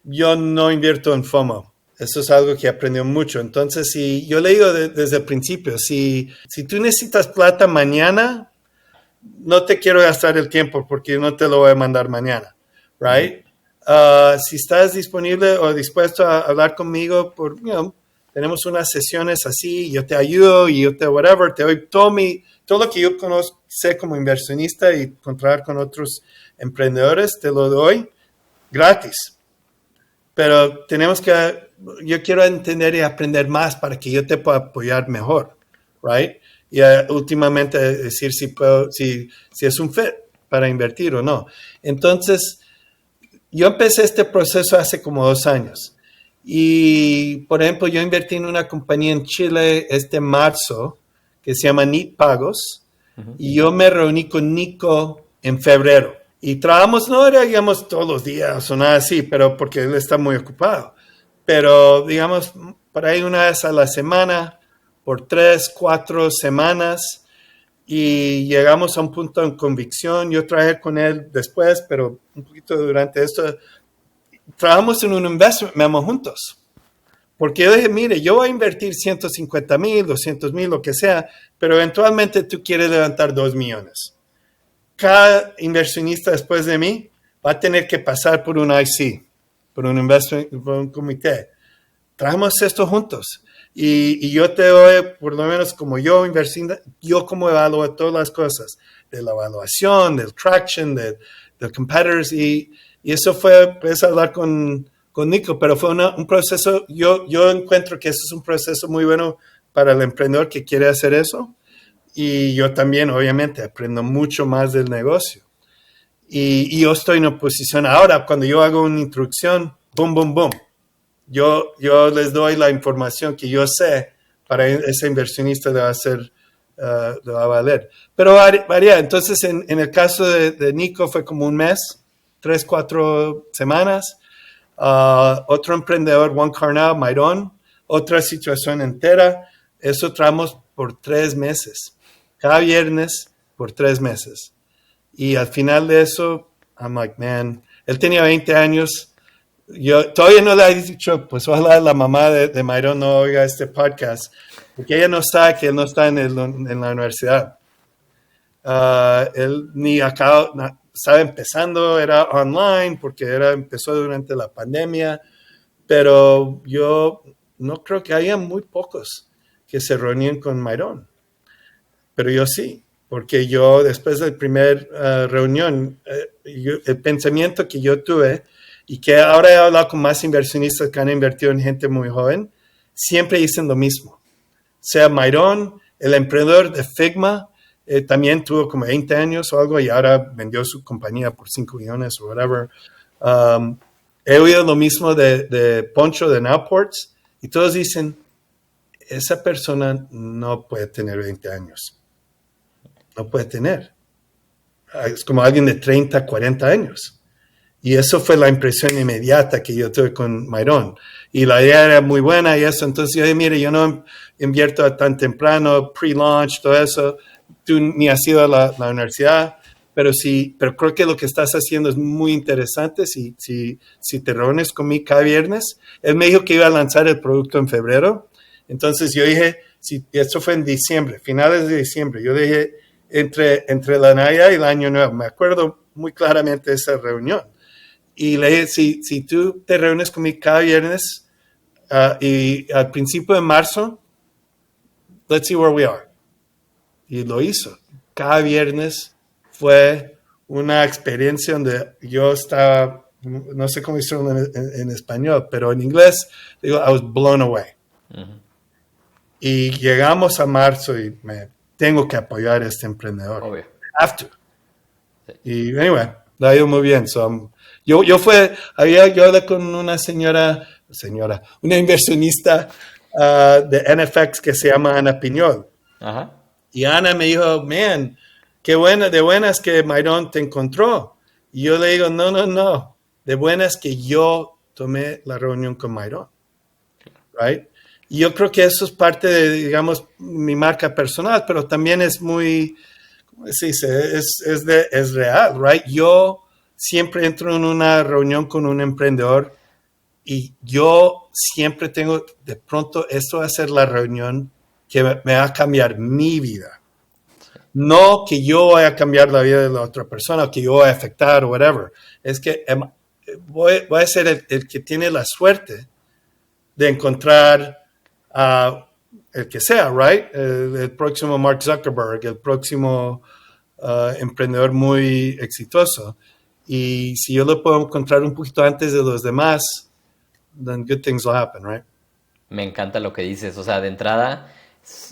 yo no invierto en FOMO. Eso es algo que aprendió mucho. Entonces, yo le digo desde el principio, si tú necesitas plata mañana, no te quiero gastar el tiempo porque no te lo voy a mandar mañana, right? Si estás disponible o dispuesto a hablar conmigo tenemos unas sesiones así, yo te ayudo y yo te whatever, te doy todo lo que yo sé como inversionista y contratar con otros emprendedores, te lo doy gratis. Pero yo quiero entender y aprender más para que yo te pueda apoyar mejor, right? Y últimamente decir si es un fit para invertir o no. Entonces, yo empecé este proceso hace como 2 años. Y, por ejemplo, yo invertí en una compañía en Chile este marzo que se llama NIT Pagos. Y yo me reuní con Nico en febrero. Y trabajamos, no era, digamos, todos los días o nada así, pero porque él está muy ocupado. Pero, digamos, por ahí una vez a la semana, por 3, 4 semanas, y llegamos a un punto de convicción. Yo trabajé con él después, pero un poquito durante esto. Trabajamos en un investment memo juntos. Porque yo dije, mire, yo voy a invertir 150,000, 200,000, lo que sea, pero eventualmente tú quieres levantar 2 millones. Cada inversionista después de mí va a tener que pasar por un IC, por un comité. Trabajamos esto juntos. Y yo te doy, por lo menos como yo inversionista, yo como evalúo todas las cosas, de la evaluación, del traction, del competitors, y eso fue, puedes hablar con Nico, pero fue un proceso, yo encuentro que eso es un proceso muy bueno para el emprendedor que quiere hacer eso, y yo también obviamente aprendo mucho más del negocio. Y yo estoy en una posición ahora, cuando yo hago una introducción, boom, boom, boom, yo les doy la información que yo sé para ese inversionista le va a hacer, le va a valer. Pero varía, entonces en el caso de Nico fue como un mes, 3, 4 semanas. Otro emprendedor, Juan Carnal, Mairón, otra situación entera. Eso trabajamos por 3 meses. Cada viernes por 3 meses. Y al final de eso, I'm like, man, él tenía 20 años. Yo todavía no le he dicho, pues ojalá la mamá de Mairón no oiga este podcast, porque ella no sabe que él no está en la universidad. Él ni acá estaba empezando, era online porque empezó durante la pandemia, pero yo no creo que haya muy pocos que se reunían con Mairón, pero yo sí, porque yo después de la primera reunión, el pensamiento que yo tuve y que ahora he hablado con más inversionistas que han invertido en gente muy joven, siempre dicen lo mismo, sea Mairón, el emprendedor de Figma, también tuvo como 20 años o algo y ahora vendió su compañía por 5 millones o whatever. He oído lo mismo de Poncho de Nowports y todos dicen, esa persona no puede tener 20 años. No puede tener. Es como alguien de 30, 40 años. Y eso fue la impresión inmediata que yo tuve con Mairón. Y la idea era muy buena y eso. Entonces yo dije, mire, yo no invierto tan temprano, pre-launch, todo eso. Tú ni has ido a la universidad, pero creo que lo que estás haciendo es muy interesante. Si te reúnes conmigo cada viernes, él me dijo que iba a lanzar el producto en febrero. Entonces yo dije, esto fue en diciembre, finales de diciembre. Yo dije, entre la Navidad y el Año Nuevo, me acuerdo muy claramente de esa reunión. Y le dije, si tú te reúnes conmigo cada viernes y al principio de marzo, let's see where we are. Y lo hizo. Cada viernes fue una experiencia donde yo estaba, no sé cómo decirlo en español, pero en inglés, digo, I was blown away. Uh-huh. Y llegamos a marzo y me tengo que apoyar a este emprendedor. Obvio. Have to. Sí. Y anyway, la ha ido muy bien. So, yo hablé con una una inversionista de NFX que se llama Ana Piñol. Ajá. Y Ana me dijo, man, qué buena, de buenas que Mairón te encontró. Y yo le digo, no, de buenas que yo tomé la reunión con Mairón. Right? Y yo creo que eso es parte de, digamos, mi marca personal, pero también es muy, ¿cómo se dice? Es real, right? Yo siempre entro en una reunión con un emprendedor y yo siempre tengo, de pronto, esto va a ser la reunión que me va a cambiar mi vida. No que yo vaya a cambiar la vida de la otra persona, o que yo vaya a afectar o whatever. Es que voy a ser el que tiene la suerte de encontrar el que sea, right? El próximo Mark Zuckerberg, el próximo emprendedor muy exitoso. Y si yo lo puedo encontrar un poquito antes de los demás, then good things will happen, right? Me encanta lo que dices. O sea, de entrada,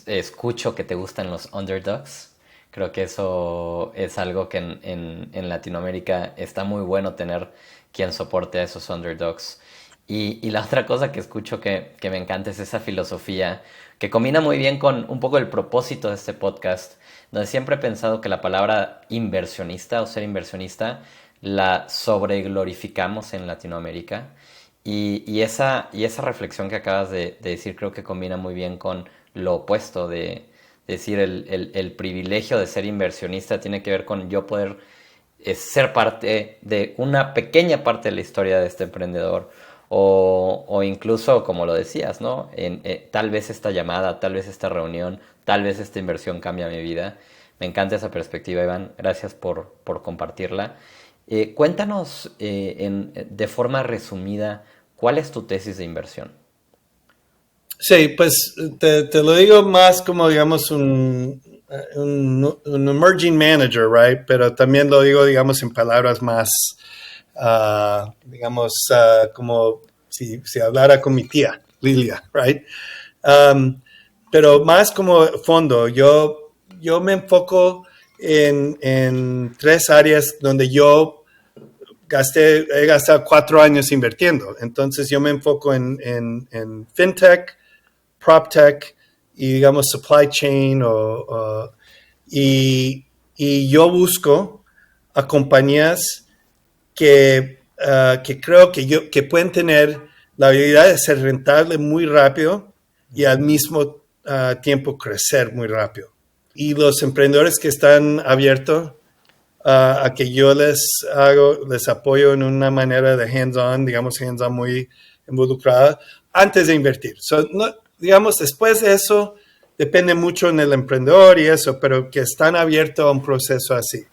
escucho que te gustan los underdogs. Creo que eso es algo que en Latinoamérica está muy bueno tener quien soporte a esos underdogs. Y la otra cosa que escucho que me encanta es esa filosofía que combina muy bien con un poco el propósito de este podcast, donde siempre he pensado que la palabra inversionista o ser inversionista la sobreglorificamos en Latinoamérica. Y esa reflexión que acabas de decir creo que combina muy bien con lo opuesto de decir el privilegio de ser inversionista tiene que ver con yo poder ser parte de una pequeña parte de la historia de este emprendedor o incluso, como lo decías, ¿no? Tal vez esta llamada, tal vez esta reunión, tal vez esta inversión cambia mi vida. Me encanta esa perspectiva, Iván. Gracias por compartirla. Cuéntanos de forma resumida, ¿cuál es tu tesis de inversión? Sí, pues te lo digo más como, digamos, un emerging manager, right? Pero también lo digo, digamos, en palabras más, digamos, como si hablara con mi tía, Lilia, right? Pero más como fondo, yo me enfoco en 3 áreas donde yo he gastado 4 años invirtiendo. Entonces yo me enfoco en fintech, PropTech y digamos supply chain y yo busco a compañías que creo que pueden tener la habilidad de ser rentable muy rápido y al mismo tiempo crecer muy rápido. Y los emprendedores que están abiertos a que yo les apoyo en una manera de hands-on, digamos hands-on muy involucrada, antes de invertir. Digamos, después de eso, depende mucho en el emprendedor y eso, pero que están abiertos a un proceso así.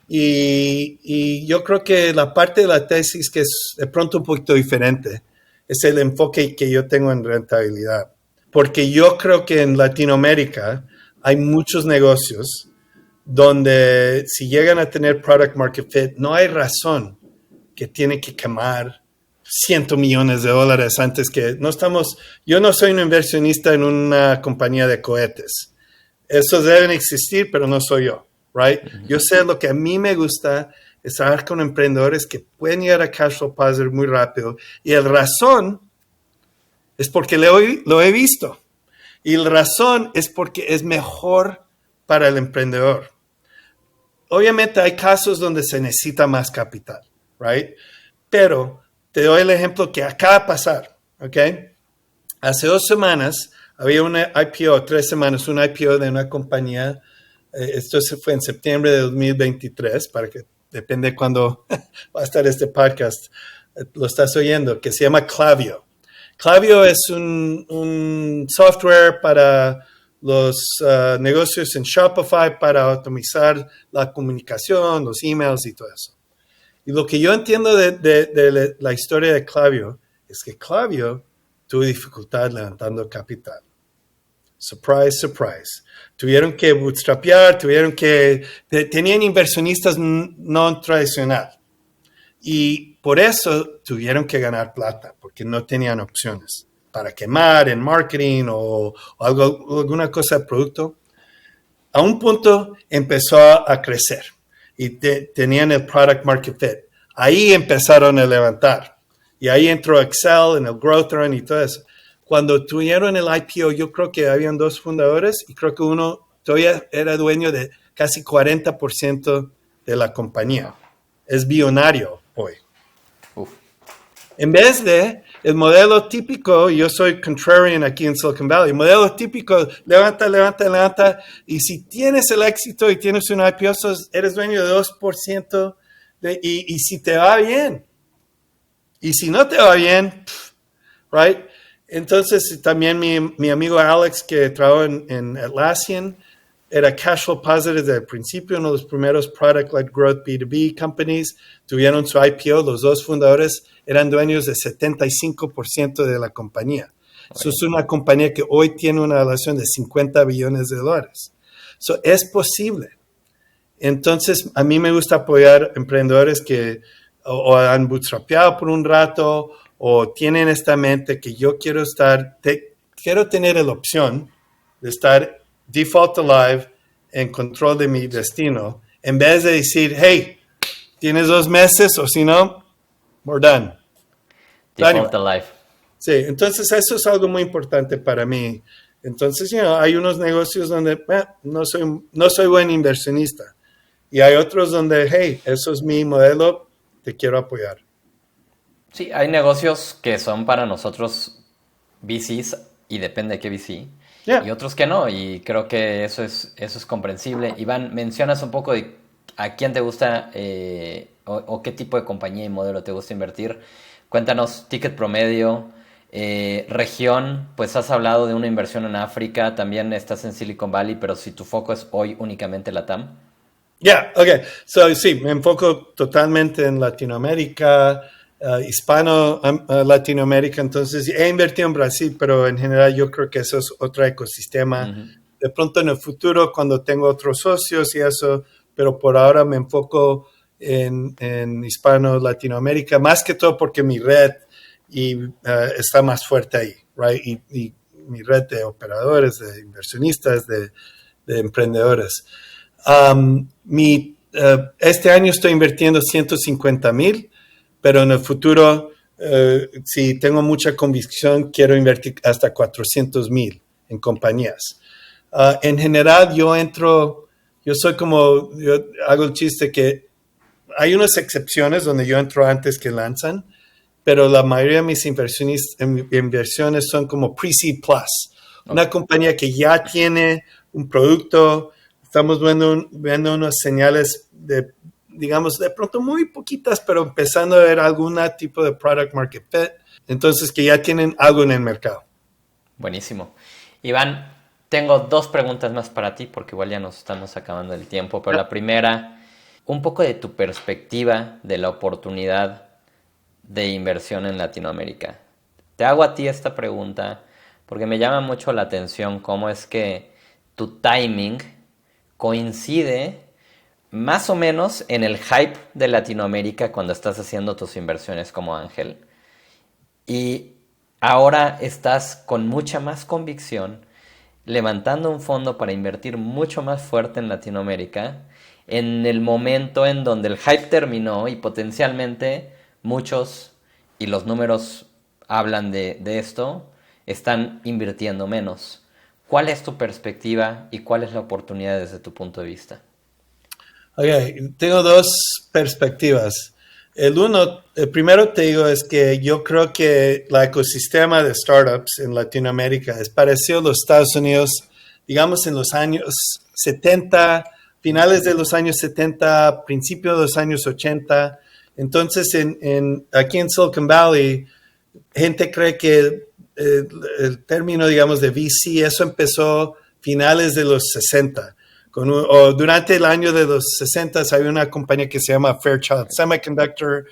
Y yo creo que la parte de la tesis que es de pronto un poquito diferente es el enfoque que yo tengo en rentabilidad. Porque yo creo que en Latinoamérica hay muchos negocios donde si llegan a tener product market fit, no hay razón que tiene que quemar $100 millones antes que yo no soy un inversionista en una compañía de cohetes. Esos deben existir, pero no soy yo, right? Yo sé lo que a mí me gusta es trabajar con emprendedores que pueden llegar a cash flow positive muy rápido. Y la razón es porque lo he visto. Y la razón es porque es mejor para el emprendedor. Obviamente hay casos donde se necesita más capital, right? Pero te doy el ejemplo que acaba de pasar, ¿ok? Hace 2 semanas había una IPO, 3 semanas, una IPO de una compañía, esto fue en septiembre de 2023, para que depende de cuándo va a estar este podcast, lo estás oyendo, que se llama Klaviyo. Klaviyo es un software para los negocios en Shopify para optimizar la comunicación, los emails y todo eso. Y lo que yo entiendo de la historia de Klaviyo es que Klaviyo tuvo dificultad levantando capital. Surprise, surprise. Tuvieron que bootstrapear, tenían inversionistas no tradicional. Y por eso tuvieron que ganar plata, porque no tenían opciones para quemar en marketing o alguna cosa de producto. A un punto empezó a crecer y tenían el product market fit. Ahí empezaron a levantar. Y ahí entró Excel en el Growth Run y todo eso. Cuando tuvieron el IPO, yo creo que habían 2 fundadores y creo que uno todavía era dueño de casi 40% de la compañía. Es billonario hoy. Uf. En vez de el modelo típico, yo soy contrarian aquí en Silicon Valley, el modelo típico, levanta, y si tienes el éxito y tienes un IPO, eres dueño de 2%, y si te va bien, y si no te va bien, right? Entonces también mi amigo Alex, que trabajó en Atlassian, era cash flow positive desde el principio, uno de los primeros product-led growth B2B companies, tuvieron su IPO, los 2 fundadores eran dueños del 75% de la compañía. Eso es una compañía que hoy tiene una valoración de $50 billones. So, es posible. Entonces, a mí me gusta apoyar emprendedores que o han bootstrapeado por un rato o tienen esta mente que yo quiero tener la opción de estar default alive en control de mi destino, en vez de decir, hey, tienes 2 meses o si no, we're done. Default Alive. Sí, entonces eso es algo muy importante para mí. Entonces, hay unos negocios donde no soy buen inversionista. Y hay otros donde, hey, eso es mi modelo, te quiero apoyar. Sí, hay negocios que son para nosotros VCs y depende de qué VC. Yeah. Y otros que no, y creo que eso es comprensible. Iván, mencionas un poco de a quién te gusta o qué tipo de compañía y modelo te gusta invertir. Cuéntanos, ticket promedio, región, pues has hablado de una inversión en África, también estás en Silicon Valley, pero si tu foco es hoy únicamente LATAM. Okay. So, sí, me enfoco totalmente en Latinoamérica, Latinoamérica. Entonces, he invertido en Brasil, pero en general yo creo que eso es otro ecosistema. Uh-huh. De pronto en el futuro, cuando tengo otros socios y eso, pero por ahora me enfoco en hispano Latinoamérica, más que todo porque mi red está más fuerte ahí, right? Y mi red de operadores, de inversionistas, de emprendedores. Este año estoy invirtiendo 150,000, pero en el futuro, si tengo mucha convicción, quiero invertir hasta 400,000 en compañías. En general, yo hago el chiste que hay unas excepciones donde yo entro antes que lanzan, pero la mayoría de mis inversiones son como Pre-Seed Plus, una compañía que ya tiene un producto. Estamos viendo unas señales digamos, de pronto muy poquitas, pero empezando a ver algún tipo de product market fit. Entonces, que ya tienen algo en el mercado. Buenísimo. Iván, tengo 2 preguntas más para ti, porque igual ya nos estamos acabando el tiempo. Pero la primera, un poco de tu perspectiva de la oportunidad de inversión en Latinoamérica. Te hago a ti esta pregunta porque me llama mucho la atención cómo es que tu timing coincide más o menos en el hype de Latinoamérica cuando estás haciendo tus inversiones como ángel. Y ahora estás con mucha más convicción levantando un fondo para invertir mucho más fuerte en Latinoamérica en el momento en donde el hype terminó y potencialmente muchos, y los números hablan de esto, están invirtiendo menos. ¿Cuál es tu perspectiva y cuál es la oportunidad desde tu punto de vista? Okay, tengo 2 perspectivas. El primero te digo es que yo creo que el ecosistema de startups en Latinoamérica es parecido a los Estados Unidos, digamos en los años 70, finales de los años 70, principios de los años 80. Entonces, aquí en Silicon Valley, gente cree que el término, digamos, de VC, eso empezó finales de los 60. O durante el año de los 60 había una compañía que se llama Fairchild Semiconductor.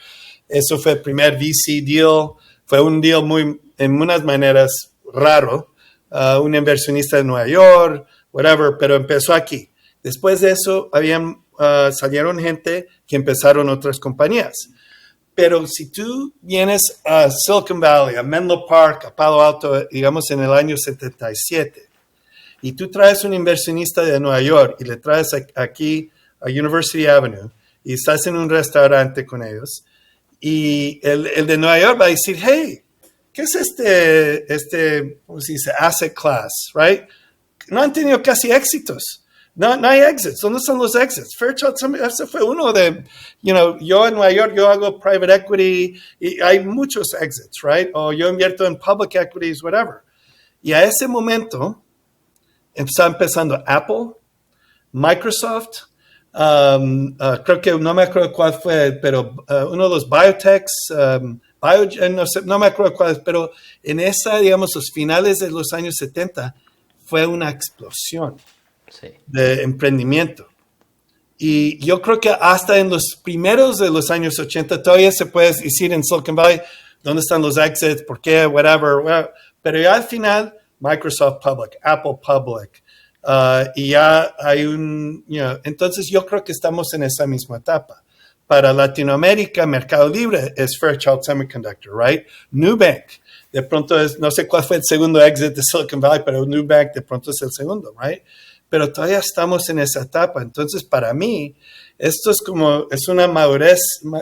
Eso fue el primer VC deal. Fue un deal en unas maneras raro. Un inversionista de Nueva York, whatever, pero empezó aquí. Después de eso salieron gente que empezaron otras compañías. Pero si tú vienes a Silicon Valley, a Menlo Park, a Palo Alto, digamos en el año 77, y tú traes un inversionista de Nueva York y le traes aquí a University Avenue y estás en un restaurante con ellos, y el de Nueva York va a decir, hey, ¿qué es ¿cómo se dice? Asset class, right? No han tenido casi éxitos. No hay exits. ¿Dónde están los exits? Fairchild, ese fue uno de, yo en Nueva York, yo hago private equity y hay muchos exits, right? O yo invierto en public equities, whatever. Y a ese momento está empezando Apple, Microsoft, creo que no me acuerdo cuál fue, pero uno de los biotechs, no me acuerdo cuál, pero en digamos, los finales de los años 70 fue una explosión. Sí. De emprendimiento. Y yo creo que hasta en los primeros de los años 80 todavía se puede decir en Silicon Valley dónde están los exits, por qué, whatever. Pero ya al final, Microsoft Public, Apple Public, y ya hay entonces yo creo que estamos en esa misma etapa. Para Latinoamérica, Mercado Libre es Fairchild Semiconductor, right? Nubank, de pronto no sé cuál fue el segundo exit de Silicon Valley, pero Nubank de pronto es el segundo, right? Pero todavía estamos en esa etapa. Entonces, para mí, esto es una madurez,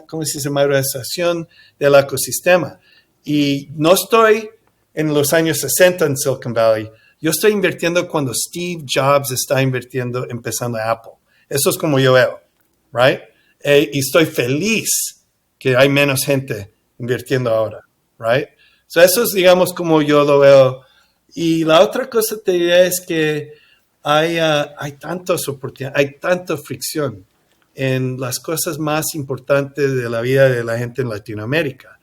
¿cómo se dice? Maduración del ecosistema. Y no estoy en los años 60 en Silicon Valley. Yo estoy invirtiendo cuando Steve Jobs está invirtiendo, empezando Apple. Eso es como yo veo, right? Y estoy feliz que hay menos gente invirtiendo ahora, right? So eso es, digamos, como yo lo veo. Y la otra cosa te diré es que hay tantas oportunidades, hay tanta fricción en las cosas más importantes de la vida de la gente en Latinoamérica.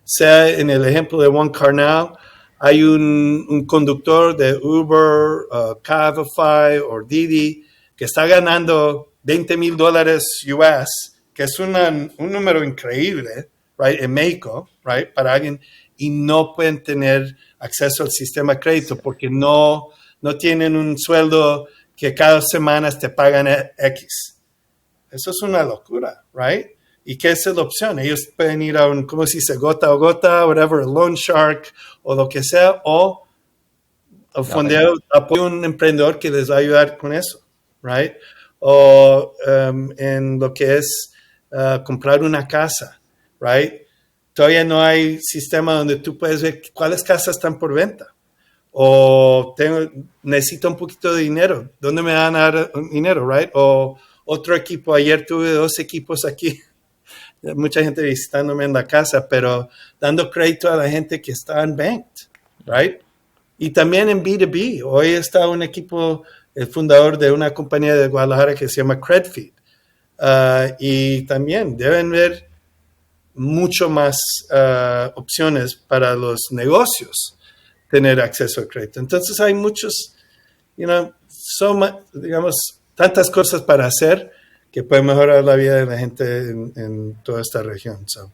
Sea en el ejemplo de Juan Carnal, hay un conductor de Uber, Cabify o Didi que está ganando $20,000 US, que es un número increíble, right, en México, right, para alguien, y no pueden tener acceso al sistema de crédito porque no tienen un sueldo que cada semana te pagan X. Eso es una locura, right? ¿Y qué es la opción? Ellos pueden ir a un, ¿cómo se dice? Gota a gota, whatever, Loan Shark o lo que sea, o fondear, apoyar a un emprendedor que les va a ayudar con eso, right? O en lo que es comprar una casa, right? Todavía no hay sistema donde tú puedes ver cuáles casas están por venta. O necesito un poquito de dinero. ¿Dónde me van a dar dinero, right? O otro equipo. Ayer tuve 2 equipos aquí. Mucha gente visitándome en la casa, pero dando crédito a la gente que está en banked, right? Y también en B2B. Hoy está un equipo, el fundador de una compañía de Guadalajara que se llama Credfeed. Y también deben ver mucho más opciones para los negocios tener acceso al crédito. Entonces hay muchos, digamos, tantas cosas para hacer que pueden mejorar la vida de la gente en toda esta región. So.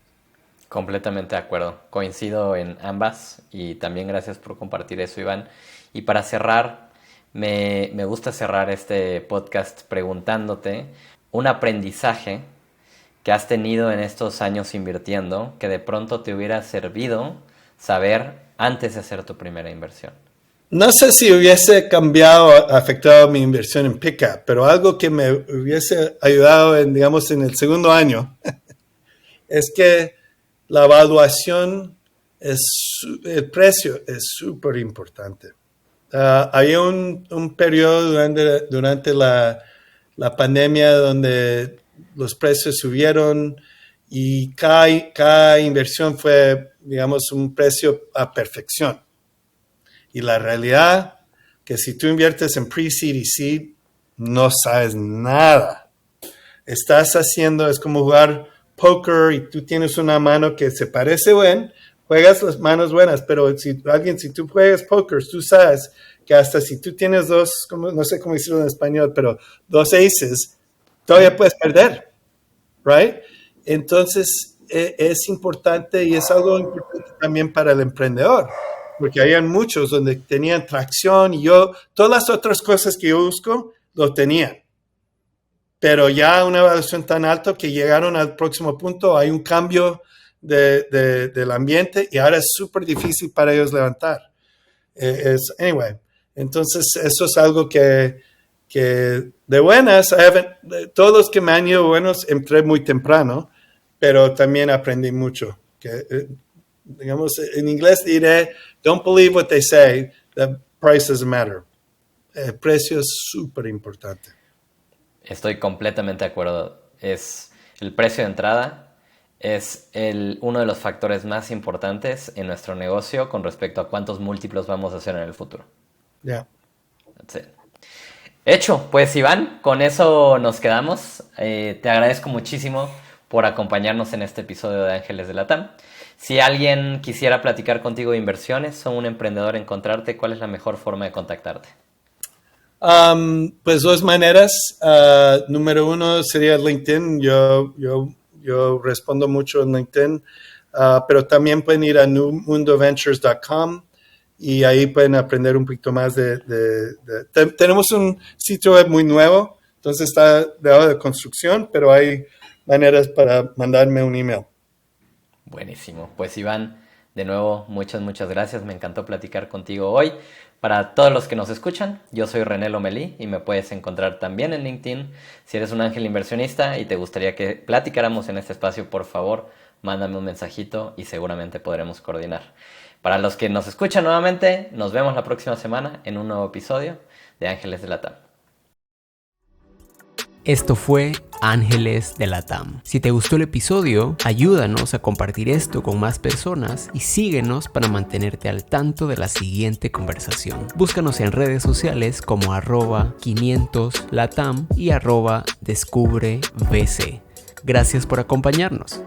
Completamente de acuerdo. Coincido en ambas y también gracias por compartir eso, Iván. Y para cerrar, me gusta cerrar este podcast preguntándote un aprendizaje que has tenido en estos años invirtiendo que de pronto te hubiera servido saber antes de hacer tu primera inversión. No sé si hubiese cambiado, afectado mi inversión en Pickup, pero algo que me hubiese ayudado digamos, en el segundo año es que la evaluación, el precio es súper importante. Había un periodo durante la pandemia donde los precios subieron y cada inversión fue, digamos, un precio a perfección. Y la realidad que si tú inviertes en pre-seed y seed, no sabes nada. Estás haciendo, es como jugar póker y tú tienes una mano que se parece bien, juegas las manos buenas, pero si tú juegas póker, tú sabes que hasta si tú tienes no sé cómo decirlo en español, pero 2 aces, todavía puedes perder, right? Entonces, es importante y es algo importante también para el emprendedor, porque había muchos donde tenían tracción y todas las otras cosas que yo busco, lo tenían. Pero ya una evaluación tan alta que llegaron al próximo punto, hay un cambio del ambiente y ahora es súper difícil para ellos levantar. Anyway, entonces eso es algo que de buenas, todos los que me han ido buenos, entré muy temprano, pero también aprendí mucho. Digamos, en inglés diré, don't believe what they say, the price doesn't matter. El precio es súper importante. Estoy completamente de acuerdo. Es el precio de entrada es uno de los factores más importantes en nuestro negocio con respecto a cuántos múltiplos vamos a hacer en el futuro. Ya. Yeah. Hecho, pues Iván, con eso nos quedamos. Te agradezco muchísimo por acompañarnos en este episodio de Ángeles de Latam. Si alguien quisiera platicar contigo de inversiones o un emprendedor encontrarte, ¿cuál es la mejor forma de contactarte? Pues 2 maneras. Número 1 sería LinkedIn. Yo respondo mucho en LinkedIn, pero también pueden ir a newmundoventures.com y ahí pueden aprender un poquito más tenemos un sitio web muy nuevo, entonces está de construcción, pero hay maneras para mandarme un email. Buenísimo. Pues Iván, de nuevo, muchas gracias. Me encantó platicar contigo hoy. Para todos los que nos escuchan, yo soy René Lomelí y me puedes encontrar también en LinkedIn. Si eres un ángel inversionista y te gustaría que platicáramos en este espacio, por favor, mándame un mensajito y seguramente podremos coordinar. Para los que nos escuchan nuevamente, nos vemos la próxima semana en un nuevo episodio de Ángeles de la TAM. Esto fue Ángeles de la TAM. Si te gustó el episodio, ayúdanos a compartir esto con más personas y síguenos para mantenerte al tanto de la siguiente conversación. Búscanos en redes sociales como @500latam y @descubrebc. Gracias por acompañarnos.